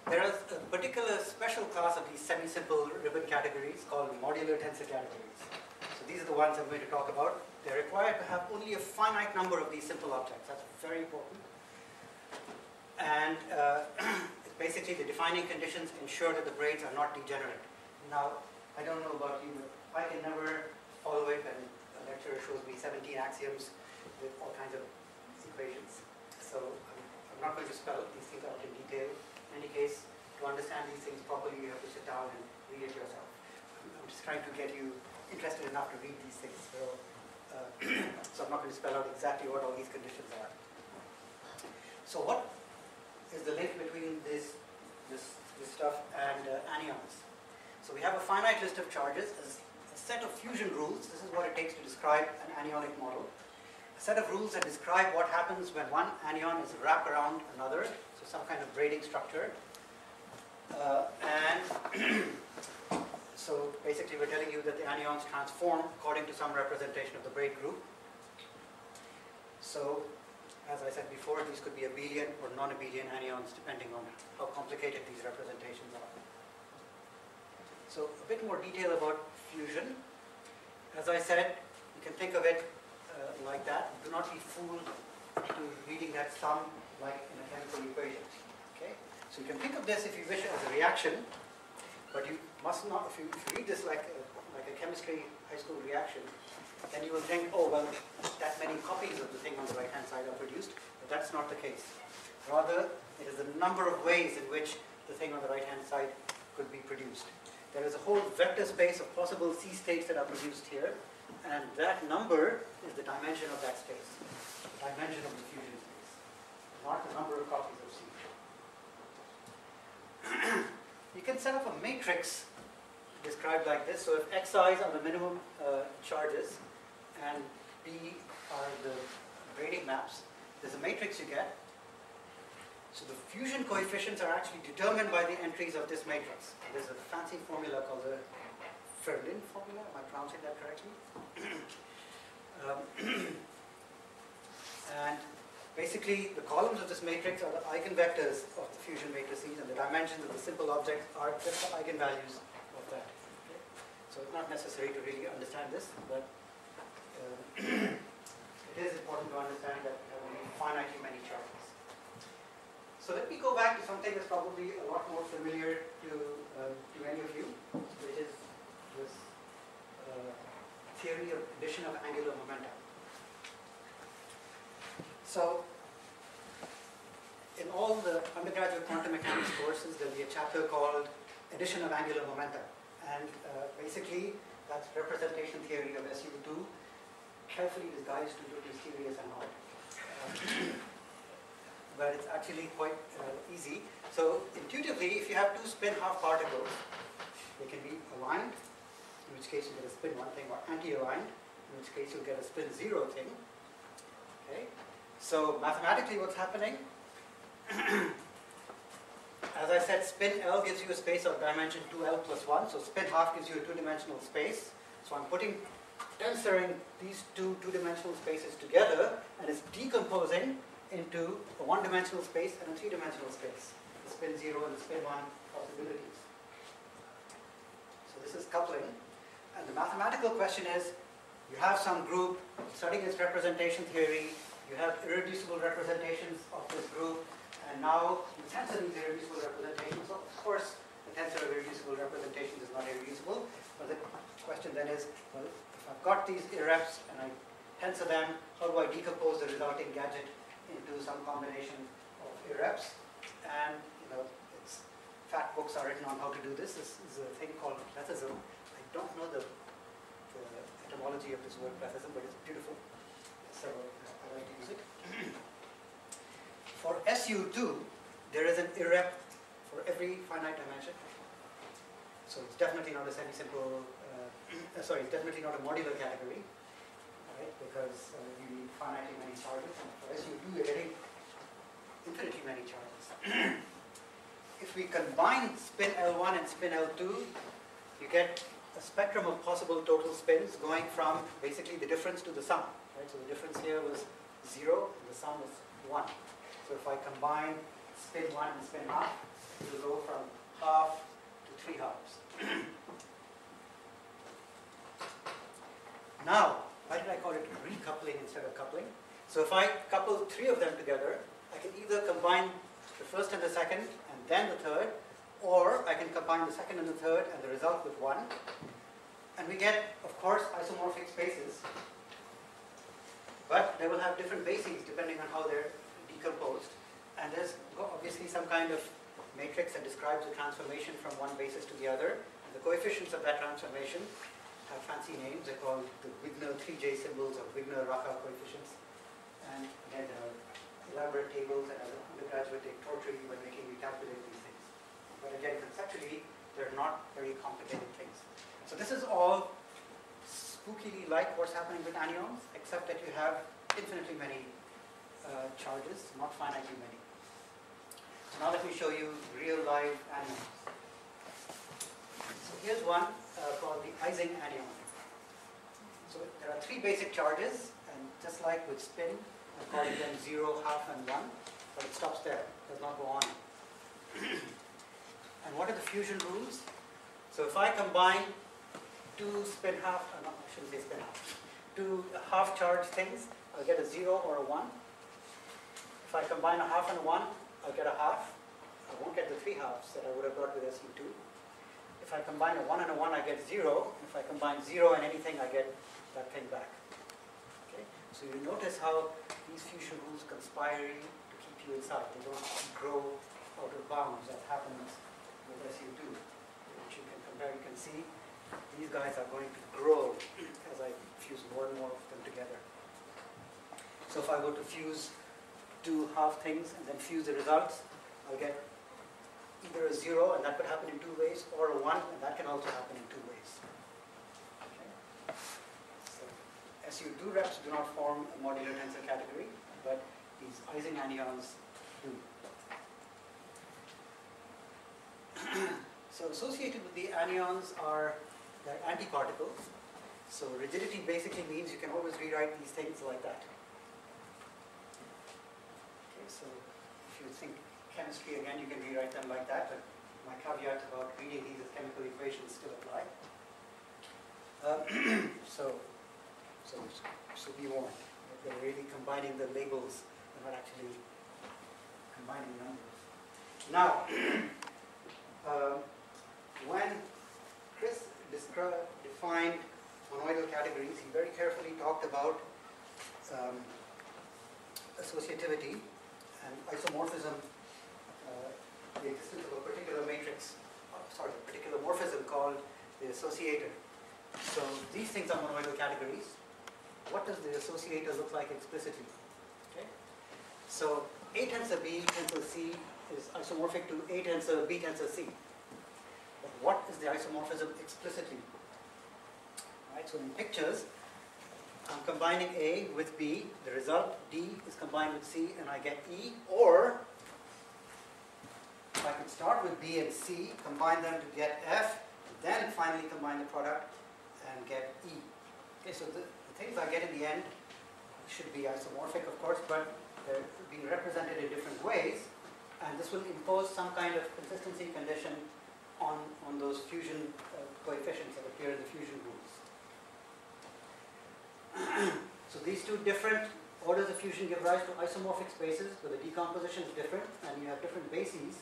There is a particular special class of these semi-simple ribbon categories called modular tensor categories. So these are the ones I'm going to talk about. They're required to have only a finite number of these simple objects. That's very important. And basically the defining conditions ensure that the braids are not degenerate. Now, I don't know about you, but I can never follow it when a lecturer shows me 17 axioms with all kinds of equations. So I'm not going to spell these things out in detail. In any case, to understand these things properly, you have to sit down and read it yourself. I'm just trying to get you interested enough to read these things. So I'm not going to spell out exactly what all these conditions are. So what is the link between this stuff and anions? So we have a finite list of charges, a set of fusion rules. This is what it takes to describe an anionic model. A set of rules that describe what happens when one anion is wrapped around another, so some kind of braiding structure. So basically we're telling you that the anions transform according to some representation of the braid group. So as I said before, these could be abelian or non-abelian anions depending on how complicated these representations are. So a bit more detail about fusion. As I said, you can think of it like that. Do not be fooled into reading that sum like in a chemical equation. Okay? So you can think of this, if you wish, as a reaction, but you must not, if you read this like a chemistry high school reaction, then you will think, oh, well, that many copies of the thing on the right-hand side are produced, but that's not the case. Rather, it is the number of ways in which the thing on the right-hand side could be produced. There is a whole vector space of possible C states that are produced here, and that number is the dimension of that space, the dimension of the fusion space, not the number of copies of C. You can set up a matrix described like this. So if xi's are the minimum charges and b are the braiding maps, there's a matrix you get. So the fusion coefficients are actually determined by the entries of this matrix. There's a fancy formula called the Ferlin formula. Am I pronouncing that correctly? And basically, the columns of this matrix are the eigenvectors of the fusion matrices, and the dimensions of the simple objects are just the eigenvalues of that. Okay? So it's not necessary to really understand this, but it is important to understand that we have only finitely many charges. So let me go back to something that's probably a lot more familiar to many of you, which is this theory of addition of angular momenta. So in all the undergraduate quantum mechanics courses, there'll be a chapter called Addition of Angular Momenta. And basically, that's representation theory of SU2, carefully disguised to look mysterious and odd. But it's actually quite easy. So intuitively, if you have two spin half particles, they can be aligned, in which case you get a spin 1 thing, or anti-aligned, in which case you'll get a spin 0 thing. Okay? So mathematically what's happening As I said, spin L gives you a space of dimension 2L plus 1, so spin half gives you a two-dimensional space. So I'm tensoring these two-dimensional spaces together, and it's decomposing into a one-dimensional space and a three-dimensional space, the spin 0 and the spin 1 possibilities. So this is coupling, and the mathematical question is, you have some group studying its representation theory, you have irreducible representations of this group, and now you tensor these irreducible representations. So of course, the tensor of irreducible representations is not irreducible, but the question then is, well, if I've got these irreps and I tensor them, how do I decompose the resulting gadget into some combination of irreps? And fat books are written on how to do this. This is a thing called plethism. I don't know the etymology of this word plethism, but it's beautiful, so I like to use it. For SU2, there is an irrep for every finite dimension. So it's definitely not a semi-simple, it's definitely not a modular category, right? Because you need finitely many charges. And for SU2, you're getting infinitely many charges. If we combine spin L1 and spin L2, you get a spectrum of possible total spins going from basically the difference to the sum. Right? So the difference here was 0, and the sum was 1. So if I combine spin 1 and spin half, it will go from half to 3 halves. Now, why did I call it recoupling instead of coupling? So if I couple 3 of them together, I can either combine the first and the second, and then the third, or I can combine the second and the third and the result with 1. And we get, of course, isomorphic spaces, but they will have different bases depending on how they're decomposed. And there's obviously some kind of matrix that describes the transformation from one basis to the other. And the coefficients of that transformation have fancy names. They're called the Wigner 3J symbols or Wigner-Racah coefficients. And again, there are elaborate tables, and as an undergraduate they torture you by making you calculate these things. But again, conceptually, they're not very complicated things. So this is all spookily like what's happening with anyons, except that you have infinitely many charges, not finitely many. So now let me show you real live anyons. So here's one called the Ising anyon. So there are 3 basic charges, and just like with spin, I'm calling them 0, half, and 1, but it stops there, it does not go on. And what are the fusion rules? So if I combine 2 spin half, no, I shouldn't say spin half, 2 half charge things, I'll get a 0 or a 1. If I combine a half and a 1, I'll get a half. I won't get the 3 halves that I would have got with SU2. If I combine a 1 and a 1, I get 0. If I combine 0 and anything, I get that thing back. Okay? So you notice how these fusion rules conspire to keep you inside. They don't grow out of bounds. That happens with SU2, which you can compare. You can see these guys are going to grow as I fuse more and more of them together. So if I were to fuse 2 half things and then fuse the results, I'll get either a 0, and that could happen in 2 ways, or a 1, and that can also happen in 2 ways. Okay. So SU2 reps do not form a modular tensor category, but these Ising anyons do. So associated with the anyons are the antiparticles. So rigidity basically means you can always rewrite these things like that. Okay, so if you think chemistry again, you can rewrite them like that, but my caveat about reading these as chemical equations still apply. So be warned. They're really combining the labels, they're not actually combining numbers. Now, when Chris defined monoidal categories, he very carefully talked about associativity and isomorphism, the existence of a particular matrix, a particular morphism called the associator. So these things are monoidal categories. What does the associator look like explicitly? Okay. So A tensor B tensor C is isomorphic to A tensor B tensor C. But what is the isomorphism explicitly? Right, so in pictures, I'm combining A with B. The result D is combined with C, and I get E. Or I could start with B and C, combine them to get F, then finally combine the product and get E. Okay, so the things I get in the end should be isomorphic, of course, but they're being represented in different ways, and this will impose some kind of consistency condition on those fusion coefficients that appear in the fusion rules. So these two different orders of fusion give rise to isomorphic spaces, but the decomposition is different, and you have different bases.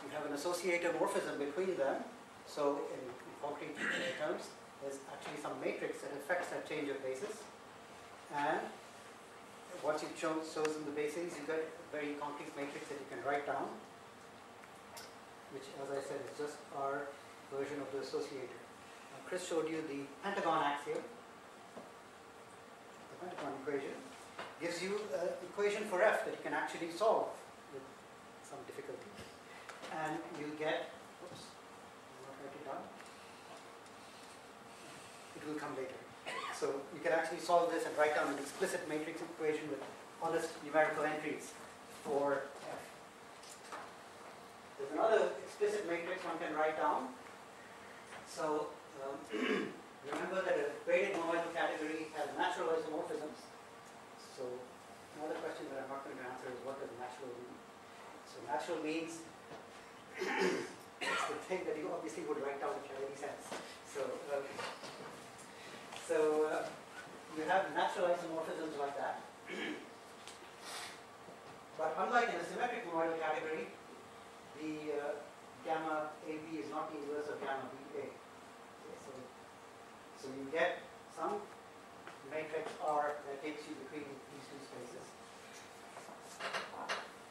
You have an associative morphism between them, so in concrete terms, there's actually some matrix that affects that change of basis. And once you've chosen the bases, you get a very concrete matrix that you can write down, which, as I said, is just our version of the associator. Now, Chris showed you the pentagon axiom. The pentagon equation gives you an equation for F that you can actually solve with some difficulty. And you get, oops, I'll not write it down. It will come later. So you can actually solve this and write down an explicit matrix equation with honest numerical entries for F. There's another explicit matrix one can write down. So remember that a graded monoidal category has natural isomorphisms. So another question that I'm not going to answer is what does natural mean? So natural means it's the thing that you obviously would write down if you have any sense. So you have natural isomorphisms like that. But unlike in a symmetric monoidal category, the gamma AB is not the inverse of gamma BA. Okay, so you get some matrix R that takes you between these two spaces.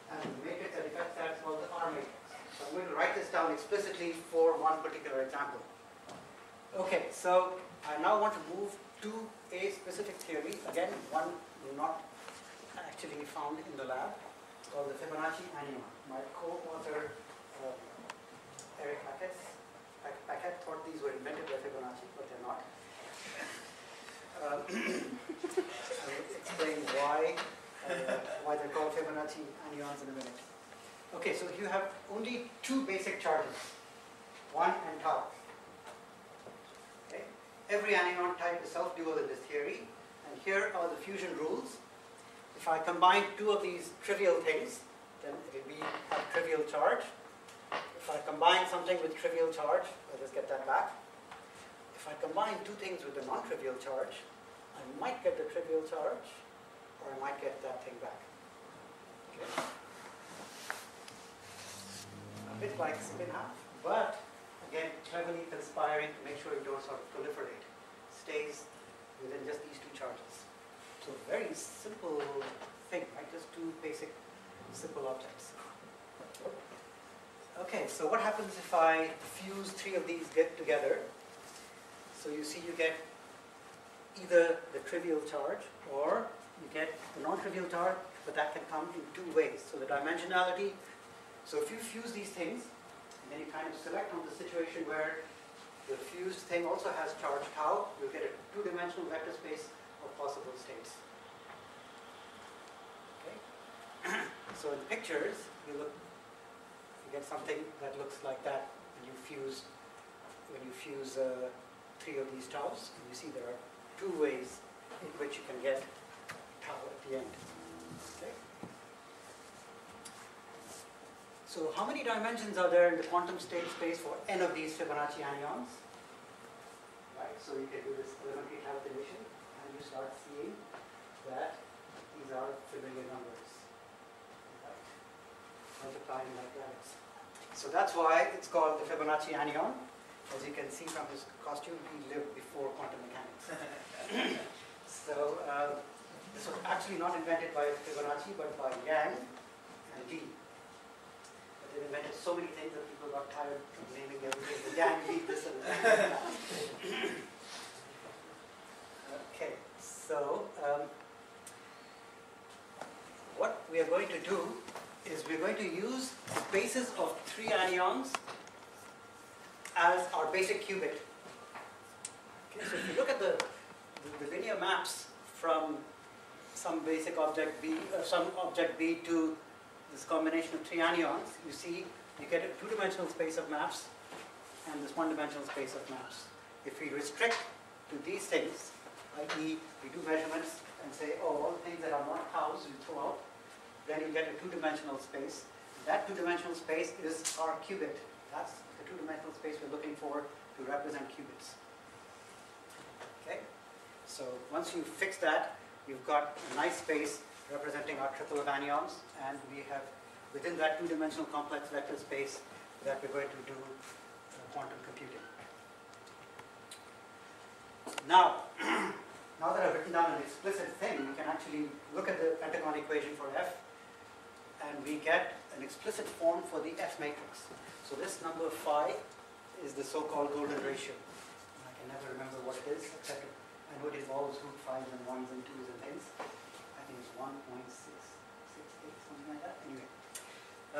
And the matrix that affects that is called the R matrix. So I'm going to write this down explicitly for one particular example. Okay, so I now want to move to a specific theory. Again, one not actually found in the lab. It's called the Fibonacci anion. My co-author, Eric Paquette thought these were invented by Fibonacci, but they're not. I'll explain why they're called Fibonacci anions in a minute. Okay, so you have only two basic charges, 1 and tau. Okay. Every anion type is self-dual in this theory, and here are the fusion rules. If I combine two of these trivial things, then it will be a trivial charge. If I combine something with trivial charge, I'll just get that back. If I combine two things with a non-trivial charge, I might get the trivial charge, or I might get that thing back. Okay. A bit like spin half, but again, cleverly conspiring to make sure you don't sort of proliferate. Stays within just these two charges. So very simple thing, right? Just two basic, simple objects. Okay, so what happens if I fuse three of these get together? So you see you get either the trivial charge or you get the non-trivial charge, but that can come in two ways. So the dimensionality, so if you fuse these things, and then you kind of select on the situation where the fused thing also has charge tau, you'll get a two-dimensional vector space of possible states. Okay. So in pictures, you get something that looks like that when you fuse three of these taus. And you see there are two ways in which you can get tau at the end. Okay. So how many dimensions are there in the quantum state space for n of these Fibonacci anions? Right, so you can do this elementary calculation and you start seeing that these are familiar numbers. Right. Multiplying like rabbits. So that's why it's called the Fibonacci anion. As you can see from his costume, he lived before quantum mechanics. So this was actually not invented by Fibonacci, but by Yang and Lee. But they invented so many things that people got tired of naming everything. But Yang, Lee, this and that. Okay, so what we are going to do is we're going to use spaces of three anions as our basic qubit. Okay, so if you look at the linear maps from some basic object B, some object B to the this combination of three anions, you see you get a two-dimensional space of maps and this one-dimensional space of maps. If we restrict to these things, i.e. we do measurements and say, oh, all the things that are not taus we throw out, then you get a two-dimensional space. That two-dimensional space is our qubit. That's the two-dimensional space we're looking for to represent qubits. Okay? So once you fix that, you've got a nice space representing our triple of anions, and we have within that two-dimensional complex vector space that we're going to do quantum computing. Now, now that I've written down an explicit thing, we can actually look at the pentagon equation for F, and we get an explicit form for the F matrix. So this number phi is the so-called golden ratio. I can never remember what it is, except I know it involves root 5s and 1s and 2s and things. I think it's 1.668, something like that. Anyway,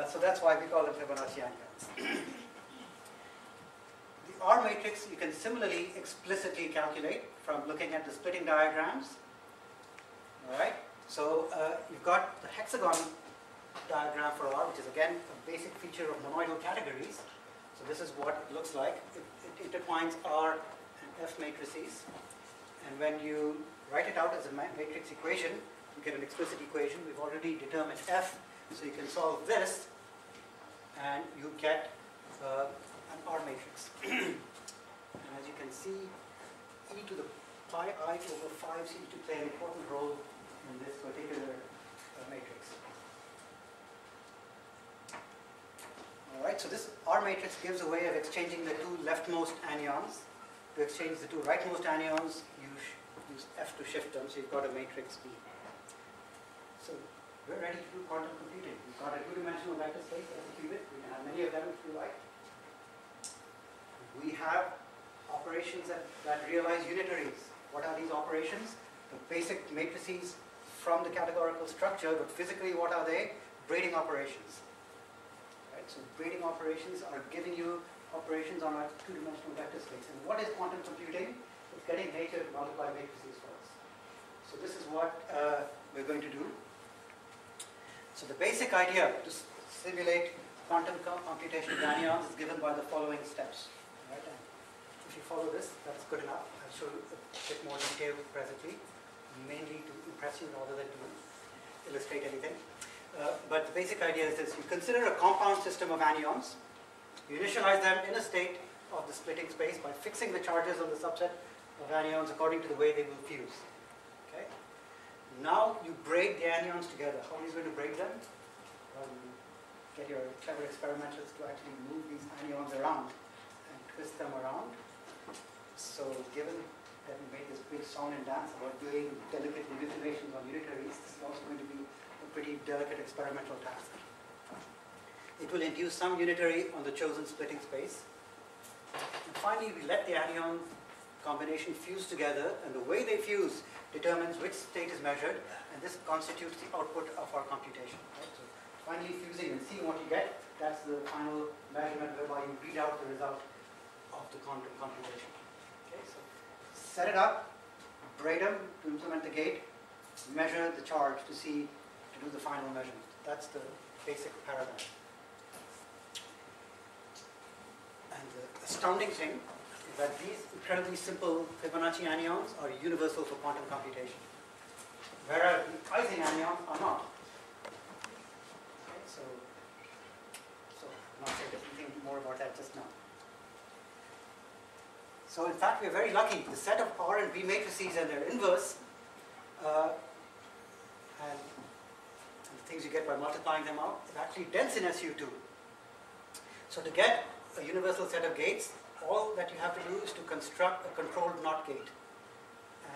so that's why we call it Fibonacci anions. The R matrix you can similarly explicitly calculate from looking at the splitting diagrams. All right. So you've got the hexagon diagram for R, which is again a basic feature of monoidal categories. So this is what it looks like. It intertwines R and F matrices. And when you write it out as a matrix equation, you get an explicit equation. We've already determined F, so you can solve this, and you get an R matrix. And as you can see, e to the pi I over 5 seems to play an important role in this particular matrix. All right, so this R matrix gives a way of exchanging the two leftmost anions. To exchange the two rightmost anions, you use F to shift them, so you've got a matrix B. So we're ready to do quantum computing. We've got a two-dimensional vector space as a qubit. We can have many of them if you like. We have operations that realize unitaries. What are these operations? The basic matrices from the categorical structure, but physically what are they? Braiding operations. Right? So braiding operations are giving you operations on a two-dimensional vector space. And what is quantum computing? It's getting nature to multiply matrices for us. So this is what we're going to do. So the basic idea to simulate quantum computation of anions is given by the following steps. Right? And if you follow this, that's good enough. I'll show you a bit more detail presently, mainly to impress you rather than to illustrate anything. But the basic idea is this. You consider a compound system of anions. You initialize them in a state of the splitting space by fixing the charges on the subset of anions according to the way they will fuse. Okay? Now you braid the anions together. How are you going to braid them? You get your clever experimentalists to actually move these anions around and twist them around. So given that we made this big song and dance about doing delicate manipulations on unitaries, this is also going to be a pretty delicate experimental task. It will induce some unitary on the chosen splitting space. And finally, we let the anion combination fuse together, and the way they fuse determines which state is measured, and this constitutes the output of our computation. Right? So finally fusing and seeing what you get, that's the final measurement whereby you read out the result of the quantum computation. Okay, so set it up, braid them to implement the gate, measure the charge to do the final measurement. That's the basic paradigm. And the astounding thing is that these incredibly simple Fibonacci anions are universal for quantum computation, whereas the Ising anions are not. Okay, so I'm not saying anything more about that just now. So in fact, we're very lucky. The set of R and B matrices and their inverse, and the things you get by multiplying them out, is actually dense in SU2. So to get a universal set of gates, all that you have to do is to construct a controlled NOT gate.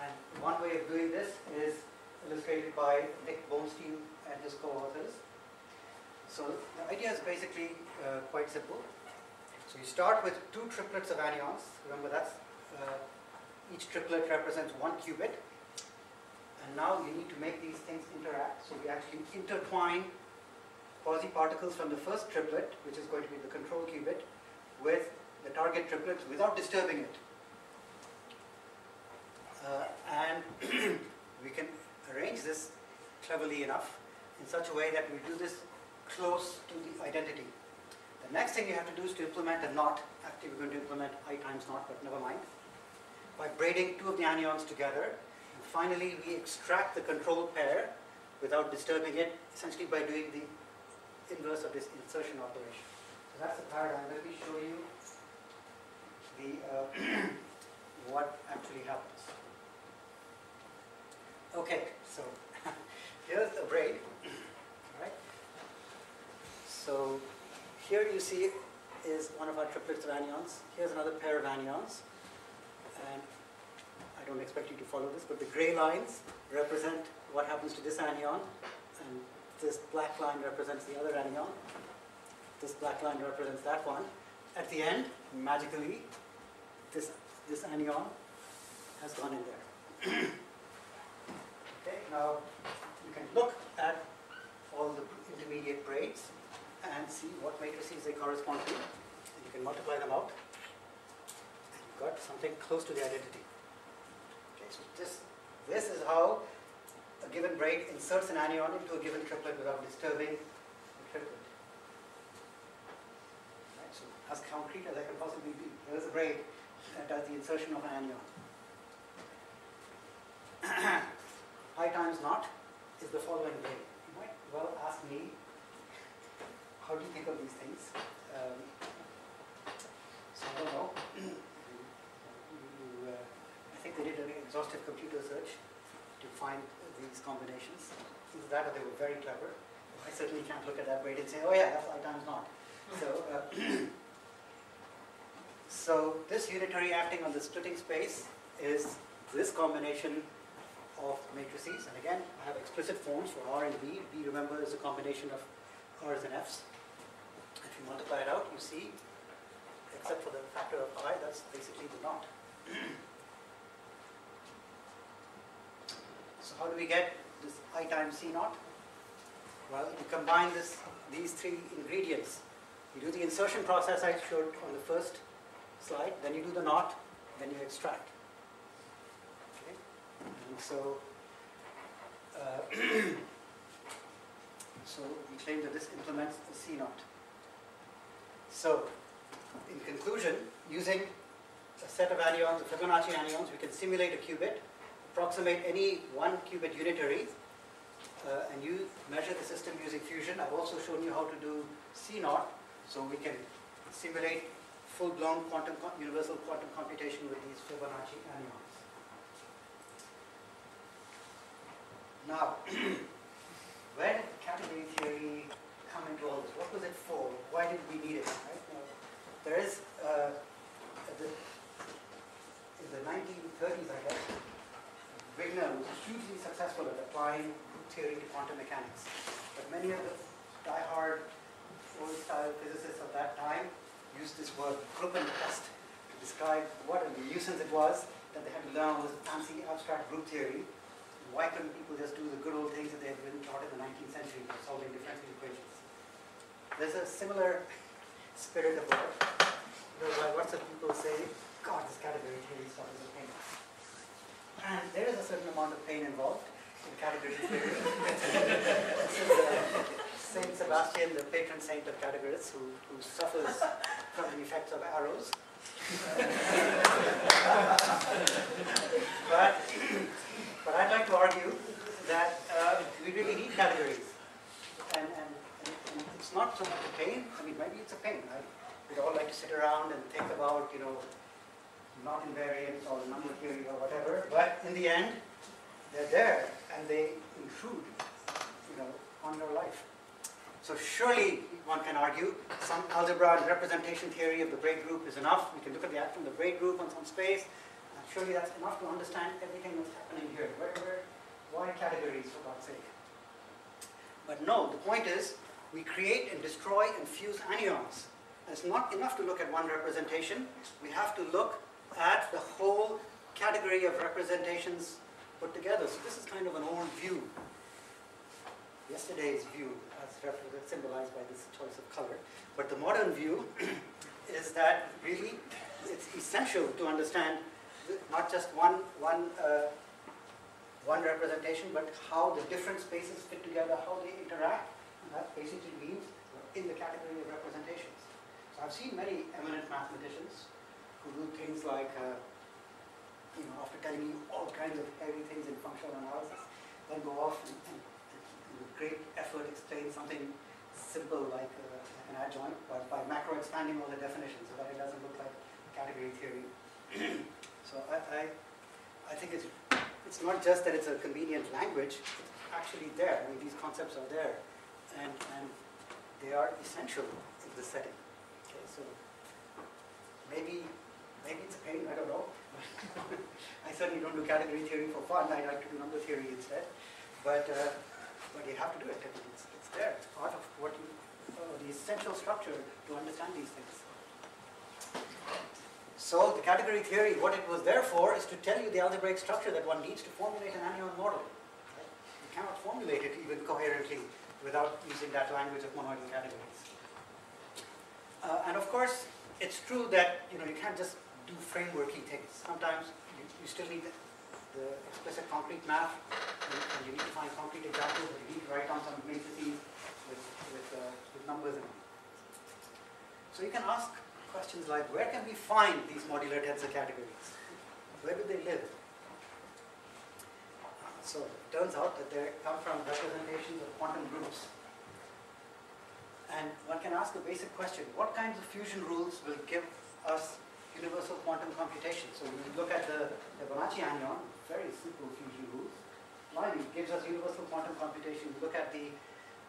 And one way of doing this is illustrated by Nick Bonestein and his co-authors. So the idea is basically quite simple. So you start with two triplets of anions. Remember, that's each triplet represents one qubit. And now you need to make these things interact. So we actually intertwine quasi-particles from the first triplet, which is going to be the control qubit, with the target triplet without disturbing it. And we can arrange this cleverly enough in such a way that we do this close to the identity. The next thing you have to do is to implement a knot. Actually, we're going to implement I times knot, but never mind. By braiding two of the anions together, and finally we extract the control pair without disturbing it, essentially by doing the inverse of this insertion operation. So that's the paradigm. Let me show you the what actually happens. Okay, so here's a braid. All right. So here you see is one of our triplets of anions. Here's another pair of anions. And I don't expect you to follow this, but the gray lines represent what happens to this anion, and this black line represents the other anion. This black line represents that one. At the end, magically, this anion has gone in there. Okay, now you can look at all the intermediate braids and see what matrices they correspond to. And you can multiply them out. And you've got something close to the identity. Okay, so this is how a given braid inserts an anion into a given triplet without disturbing the triplet. Right, so as concrete as I can possibly be. Here's a braid that does the insertion of an anion. I times knot is the following braid. You might well ask me, how do you think of these things? So I don't know. I think they did an exhaustive computer search to find these combinations. Either that or they were very clever. I certainly can't look at that braid and say, oh yeah, that's I times knot. So, so this unitary acting on the splitting space is this combination of matrices. And again, I have explicit forms for R and B. B, remember, is a combination of R's and F's. If you multiply it out, you see, except for the factor of I, that's basically the knot. So how do we get this I times C naught? Well, you combine these three ingredients. You do the insertion process I showed on the first slide, then you do the knot, then you extract. Okay? And so, so we claim that this implements the C naught. So, in conclusion, using a set of anions, the Fibonacci anions, we can simulate a qubit, approximate any one qubit unitary, and you measure the system using fusion. I've also shown you how to do C naught, so we can simulate full-blown universal quantum computation with these Fibonacci anions. Now, where did category theory come into all this? What was it for? Why did we need it? Right? Now, there is, in the 1930s, I guess, Wigner was hugely successful at applying group theory to quantum mechanics. But many of the die-hard, old-style physicists of that time used this word Gruppenpest to describe what a nuisance it was that they had to learn all this fancy abstract group theory. Why couldn't people just do the good old things that they had been taught in the 19th century for solving differential equations? There's a similar spirit of work. Lots of people say, God, this category theory stuff is a pain. And there is a certain amount of pain involved in category theory. This is Saint Sebastian, the patron saint of categorists, who suffers from the effects of arrows. But I'd like to argue that we really need categories. And it's not so much a pain. I mean, maybe it's a pain. Right? We'd all like to sit around and think about, knot invariance or number theory or whatever. But in the end, they're there and they intrude, on your life. So surely one can argue some algebra and representation theory of the braid group is enough. We can look at the action of the braid group on some space. And surely that's enough to understand everything that's happening here. Why categories, for God's sake? But no, the point is we create and destroy and fuse anions. And it's not enough to look at one representation. We have to look at the whole category of representations put together. So this is kind of an old view. Yesterday's view, as symbolized by this choice of color. But the modern view is that really it's essential to understand not just one representation, but how the different spaces fit together, how they interact, and that basically means in the category of representations. So I've seen many eminent mathematicians who do things like, after telling you all kinds of heavy things in functional analysis, then go off and with great effort explain something simple like an adjoint, but by macro expanding all the definitions so that it doesn't look like category theory. So I think it's not just that it's a convenient language, it's actually there. I mean, these concepts are there, and they are essential in the setting. Okay, so maybe it's a pain, I don't know. I certainly don't do category theory for fun. I like to do number theory instead. But you have to do it. It's there. It's part of what the essential structure to understand these things. So the category theory, what it was there for, is to tell you the algebraic structure that one needs to formulate an anion model. Right? You cannot formulate it even coherently without using that language of monoidal categories. And of course, it's true that you can't just do frameworky things. Sometimes you still need the explicit concrete math, and you need to find concrete examples, and you need to write down some matrices with numbers in them. So you can ask questions like, where can we find these modular tensor categories? Where do they live? So it turns out that they come from representations of quantum groups. And one can ask a basic question, what kinds of fusion rules will give us universal quantum computation? So when we look at the Fibonacci anion, very simple fusion rules. Blimey gives us universal quantum computation. We look at the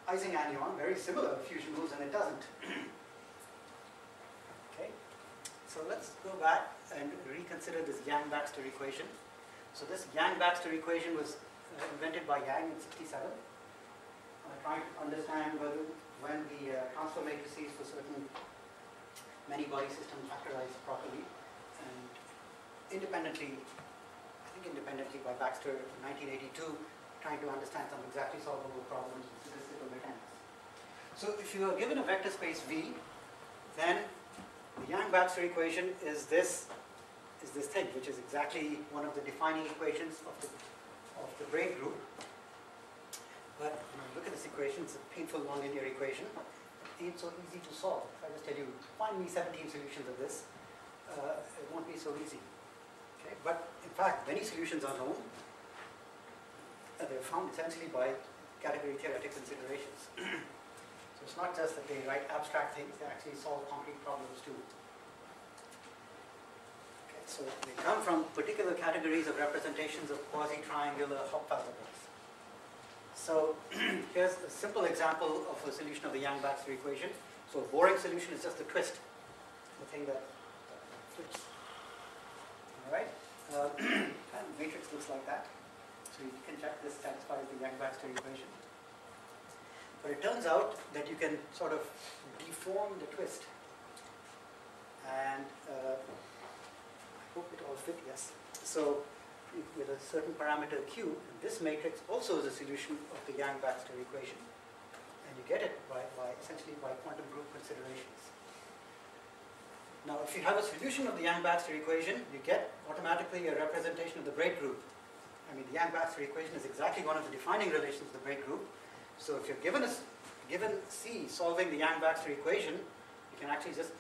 Ising anion, very similar fusion rules, and it doesn't. Okay, so let's go back and reconsider this Yang-Baxter equation. So this Yang-Baxter equation was invented by Yang in '67. Trying to understand when the transfer matrices for certain many body systems factorize properly, and independently by Baxter in 1982, trying to understand some exactly solvable problems in statistical mechanics. So if you are given a vector space V, then the Yang-Baxter equation is this thing, which is exactly one of the defining equations of the braid group. But when you look at this equation, it's a painful nonlinear equation. It ain't so easy to solve. If I just tell you, find me 17 solutions of this, it won't be so easy. Okay? But in fact, many solutions are known. They're found essentially by category theoretic considerations. So it's not just that they write abstract things, they actually solve concrete problems too. Okay, so they come from particular categories of representations of quasi-triangular Hopf algebras. So here's a simple example of a solution of the Yang-Baxter equation. So a boring solution is just a twist, the thing that flips. All right, and the matrix looks like that. So you can check this satisfies the Yang-Baxter equation. But it turns out that you can sort of deform the twist. And I hope it all fit, yes. So with a certain parameter Q, this matrix also is a solution of the Yang-Baxter equation. And you get it essentially by quantum group considerations. Now if you have a solution of the Yang-Baxter equation, you get automatically a representation of the braid group. I mean, the Yang-Baxter equation is exactly one of the defining relations of the braid group. So if you're given C solving the Yang-Baxter equation, you can actually just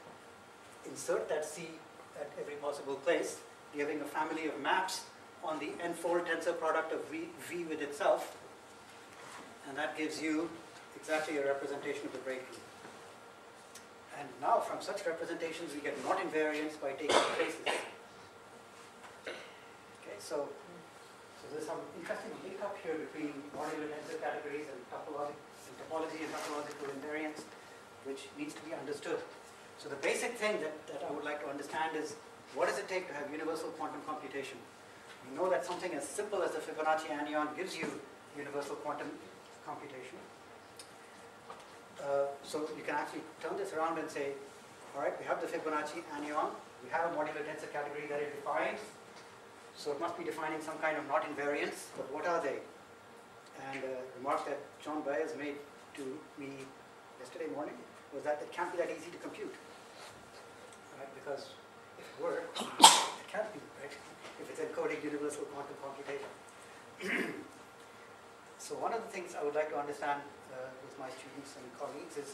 insert that C at every possible place, giving a family of maps on the n-fold tensor product of V with itself. And that gives you exactly a representation of the braid group. And now from such representations, we get knot invariance by taking traces. Okay, so there's some interesting link up here between modular tensor categories and topology and topological invariance, which needs to be understood. So the basic thing that I would like to understand is, what does it take to have universal quantum computation? We know that something as simple as the Fibonacci anion gives you universal quantum computation. So you can actually turn this around and say, all right, we have the Fibonacci anion, we have a modular tensor category that it defines. So it must be defining some kind of knot invariance, but what are they? And a remark that John Baez made to me yesterday morning was that it can't be that easy to compute. Right? Because if it were, it can't be, right? If it's encoding universal quantum computation. So one of the things I would like to understand with my students and colleagues is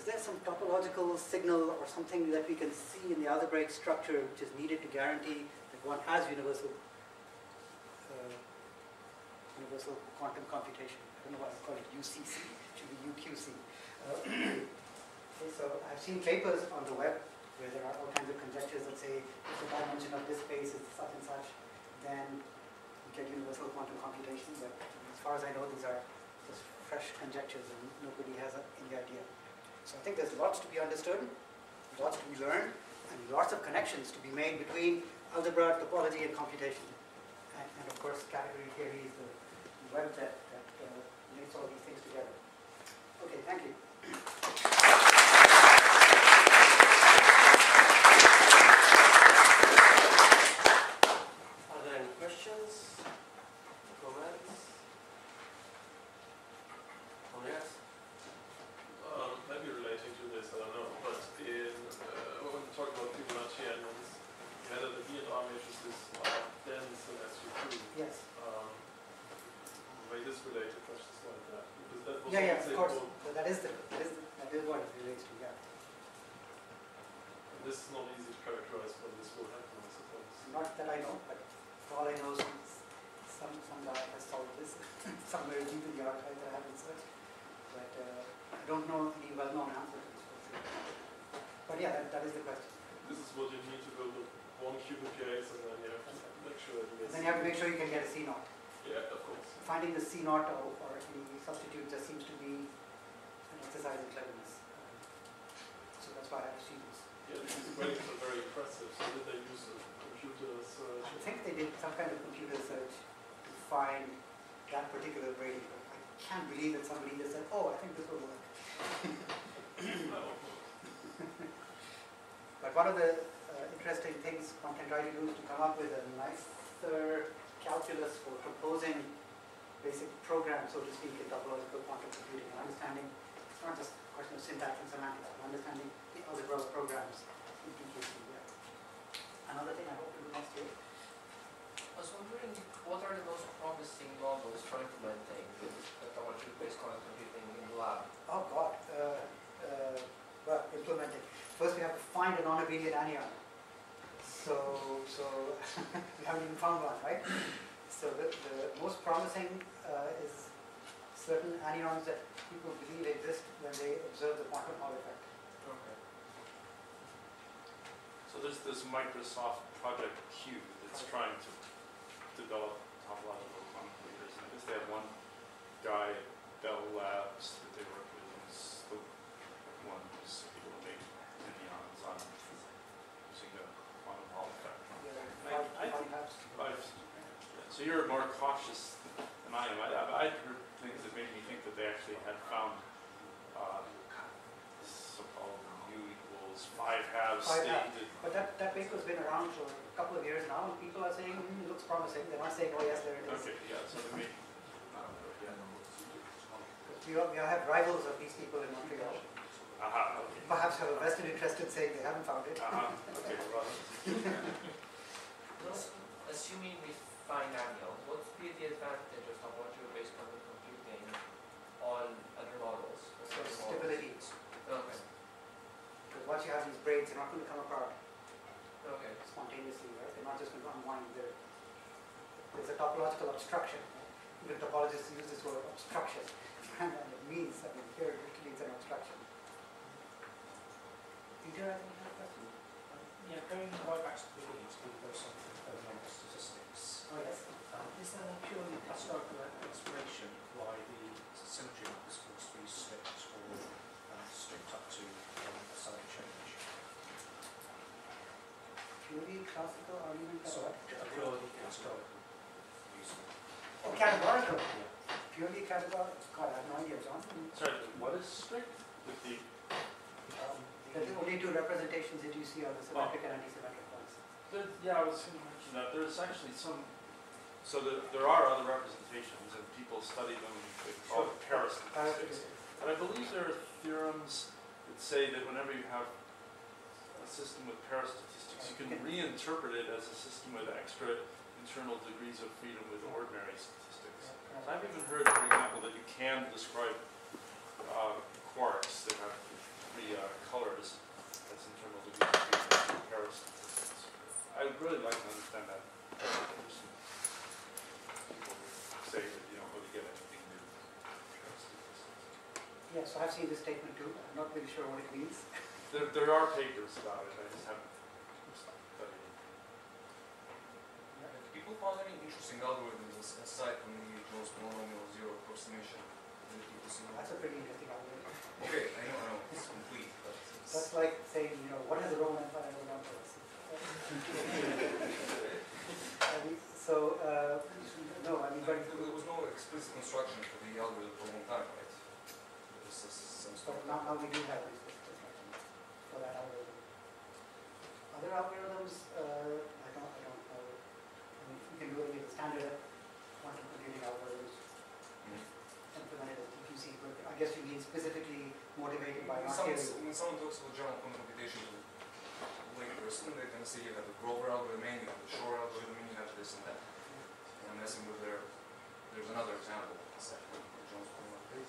there some topological signal or something that we can see in the algebraic structure which is needed to guarantee that one has universal quantum computation? I don't know why I call it UCC, it should be UQC. Okay, so I've seen papers on the web where there are all kinds of conjectures that say if the dimension of this space is such and such, then you get universal quantum computation. But as far as I know, these are just fresh conjectures and nobody has any idea. So I think there's lots to be understood, lots to be learned, and lots of connections to be made between algebra, topology, and computation. And of course, category theory is the web that links all these things together. Okay, thank you. Are there any questions, comments? Oh yes. Maybe relating to this, I don't know, but when we talk about Fibonacci elements, you had that the DNR matrices are dense in SU2. Yes. May this relate to questions like that? Because that was Yeah, of also course. simple. So that is what it relates to, yeah. And this is not easy to characterize when this will happen, I suppose. Not that I know, but for all I know, some guy has solved this somewhere deep in the archive that I haven't searched. But I don't know any well-known answer to this question. But yeah, that is the question. This is what you need to build a one qubit case, and then you have to make sure that you And then you have to make sure you can get a C naught. Yeah, of course. Finding the C naught or any substitute just seems to be an exercise in cleverness. So that's why I have students. Yeah, these equations are very impressive. So did they use a computer search? I think they did some kind of computer search to find that particular Brady. I can't believe that somebody just said, oh, I think this will work. But one of the interesting things one can try to do is to come up with a nicer calculus for proposing basic programs, so to speak, in topological quantum computing and understanding. It's not just a question of syntax and semantics, but understanding the algebra programs in PQC. Yeah. Another thing I hope to do next year. I was wondering, what are the most promising models for implementing with topological-based quantum computing in the lab? Oh God. Well, implementing. First we have to find a non-abelian anion. So we haven't even found one, right? So the most promising is certain anions that people believe exist when they observe the quantum Hall effect. Okay. So there's this Microsoft Project Q that's trying to develop topological quantum computers. And I guess they have one guy at Bell Labs that they work with, who's the one who's able to make anions on using the quantum Hall effect. So you're more cautious than I am. I'd heard things that made me think that they actually had found so-called U equals 5 halves state. But that paper's been around for a couple of years now, and people are saying, it looks promising. They're not saying, oh yes, there it is. Okay, yeah, so they may We have rivals of these people in Montreal. okay. Perhaps have a vested interest in saying they haven't found it. Okay, well, Assuming we find anions, what's the advantage of topological-based quantum computing on other models? So stability. Okay. Because once you have these braids, they're not going to come apart Okay. spontaneously, right? They're not just going to unwind. There's a topological obstruction. Even topologists use this word obstruction. And it means, here it means an obstruction. Peter, I think you have a question? Yeah, going right back to the beginning to do something of number statistics. Oh, yes. Is there a purely historical explanation why the symmetry is supposed to be strict or strict up to a sudden change? Purely classical argument? So, a purely historical reason. Oh, categorical. Purely categorical. God, I have no idea, John. sorry, what is strict with the? The only two representations that you see are the symmetric and anti-symmetric ones. Yeah, I was going to mention that. There's actually some, so there are other representations and people study them, they call it parastatistics. And I believe there are theorems that say that whenever you have a system with parastatistics, you can reinterpret it as a system with extra internal degrees of freedom with ordinary statistics. So I've even can describe quarks that have three colors, that's in terms of the comparison. I would really like to understand that. People say that you don't really get anything new. Yes, I've seen this statement too. I'm not really sure what it means. There are papers about it, I just haven't studied it. Do people find any interesting algorithms aside from the Jones polynomial zero approximation? That's a pretty interesting algorithm. Okay, I know, it's complete, but it's... That's like saying, you know, what is the role of fire ever done for us? No, I mean, but there was no explicit construction for the algorithm for a long time, right? There was some so stuff. now we do have this construction for that algorithm. Other algorithms, I don't know. I mean, you can do any of the standard quantum computing algorithms implemented as DQC, but I guess you mean specifically motivated by When someone talks about general quantum computation to a lay person, they're going to say you have the Grover algorithm, you have the Shor algorithm, and you have this and that. And I'm messing with there's another example, Jones polynomial.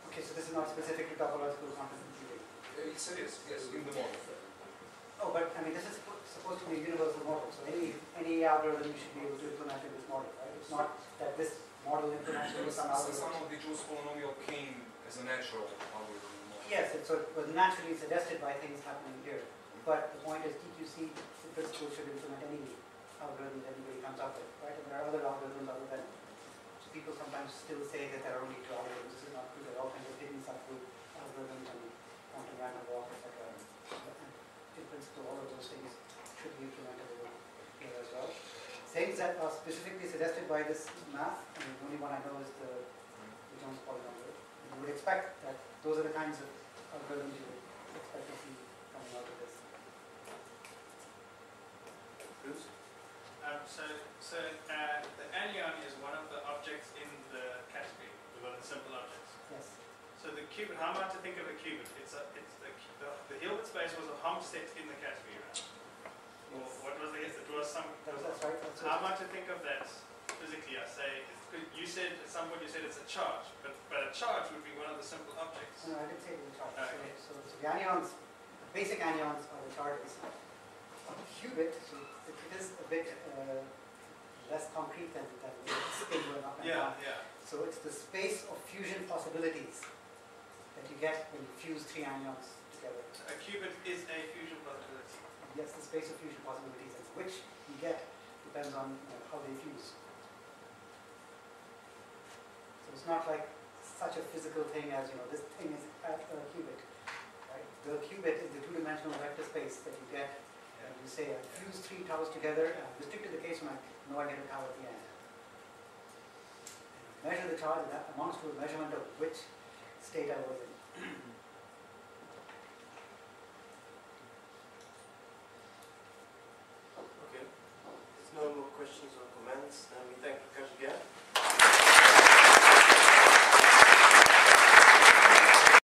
Okay, so this is not specific to topological quantum computing. Yes, in the model. Oh, but I mean, this is supposed to be a universal model, so any algorithm you should be able to implement in this model, right? It's not that this model implements with some algorithm. Some of the Jones polynomial came as a natural algorithm. Yes, it was naturally suggested by things happening here. But the point is, DQC in principle should implement any algorithm that anybody comes up with, right? And there are other algorithms other than. So people sometimes still say that there are only two algorithms. This is not true. There are all kinds of hidden subgroup algorithms and quantum random walk, etc. In principle, all of those things should be implemented here as well. Things that are specifically suggested by this math, and the only one I know is the Jones polynomial. You would expect that those are the kinds of algorithms you would expect to see coming out of this. Bruce? The anion is one of the objects in the category. We've got the simple objects. Yes. So the qubit, how am I to think of a qubit? The Hilbert space was a Hom set in the category, right? Or what was the, it was some, That's right. That's how am I to think of that physically? I say, you said, at some point you said it's a charge, but a charge would be one of the simple objects. No, I didn't say it was a charge. Okay. So the anions, the basic anions are the charges. A qubit, so it is a bit less concrete than the spin going up and down. Yeah. So it's the space of fusion possibilities that you get when you fuse three anions together. So a qubit is a fusion possibility. Yes, the space of fusion possibilities, and which you get depends on how they fuse. So it's not like such a physical thing as, this thing is at a qubit. Right? The qubit is the two-dimensional vector space that you get when you say I fuse three taus together, and restrict to the case when I know I get a tau at the end. Measure the charge, and that amounts to a measurement of which state I was in.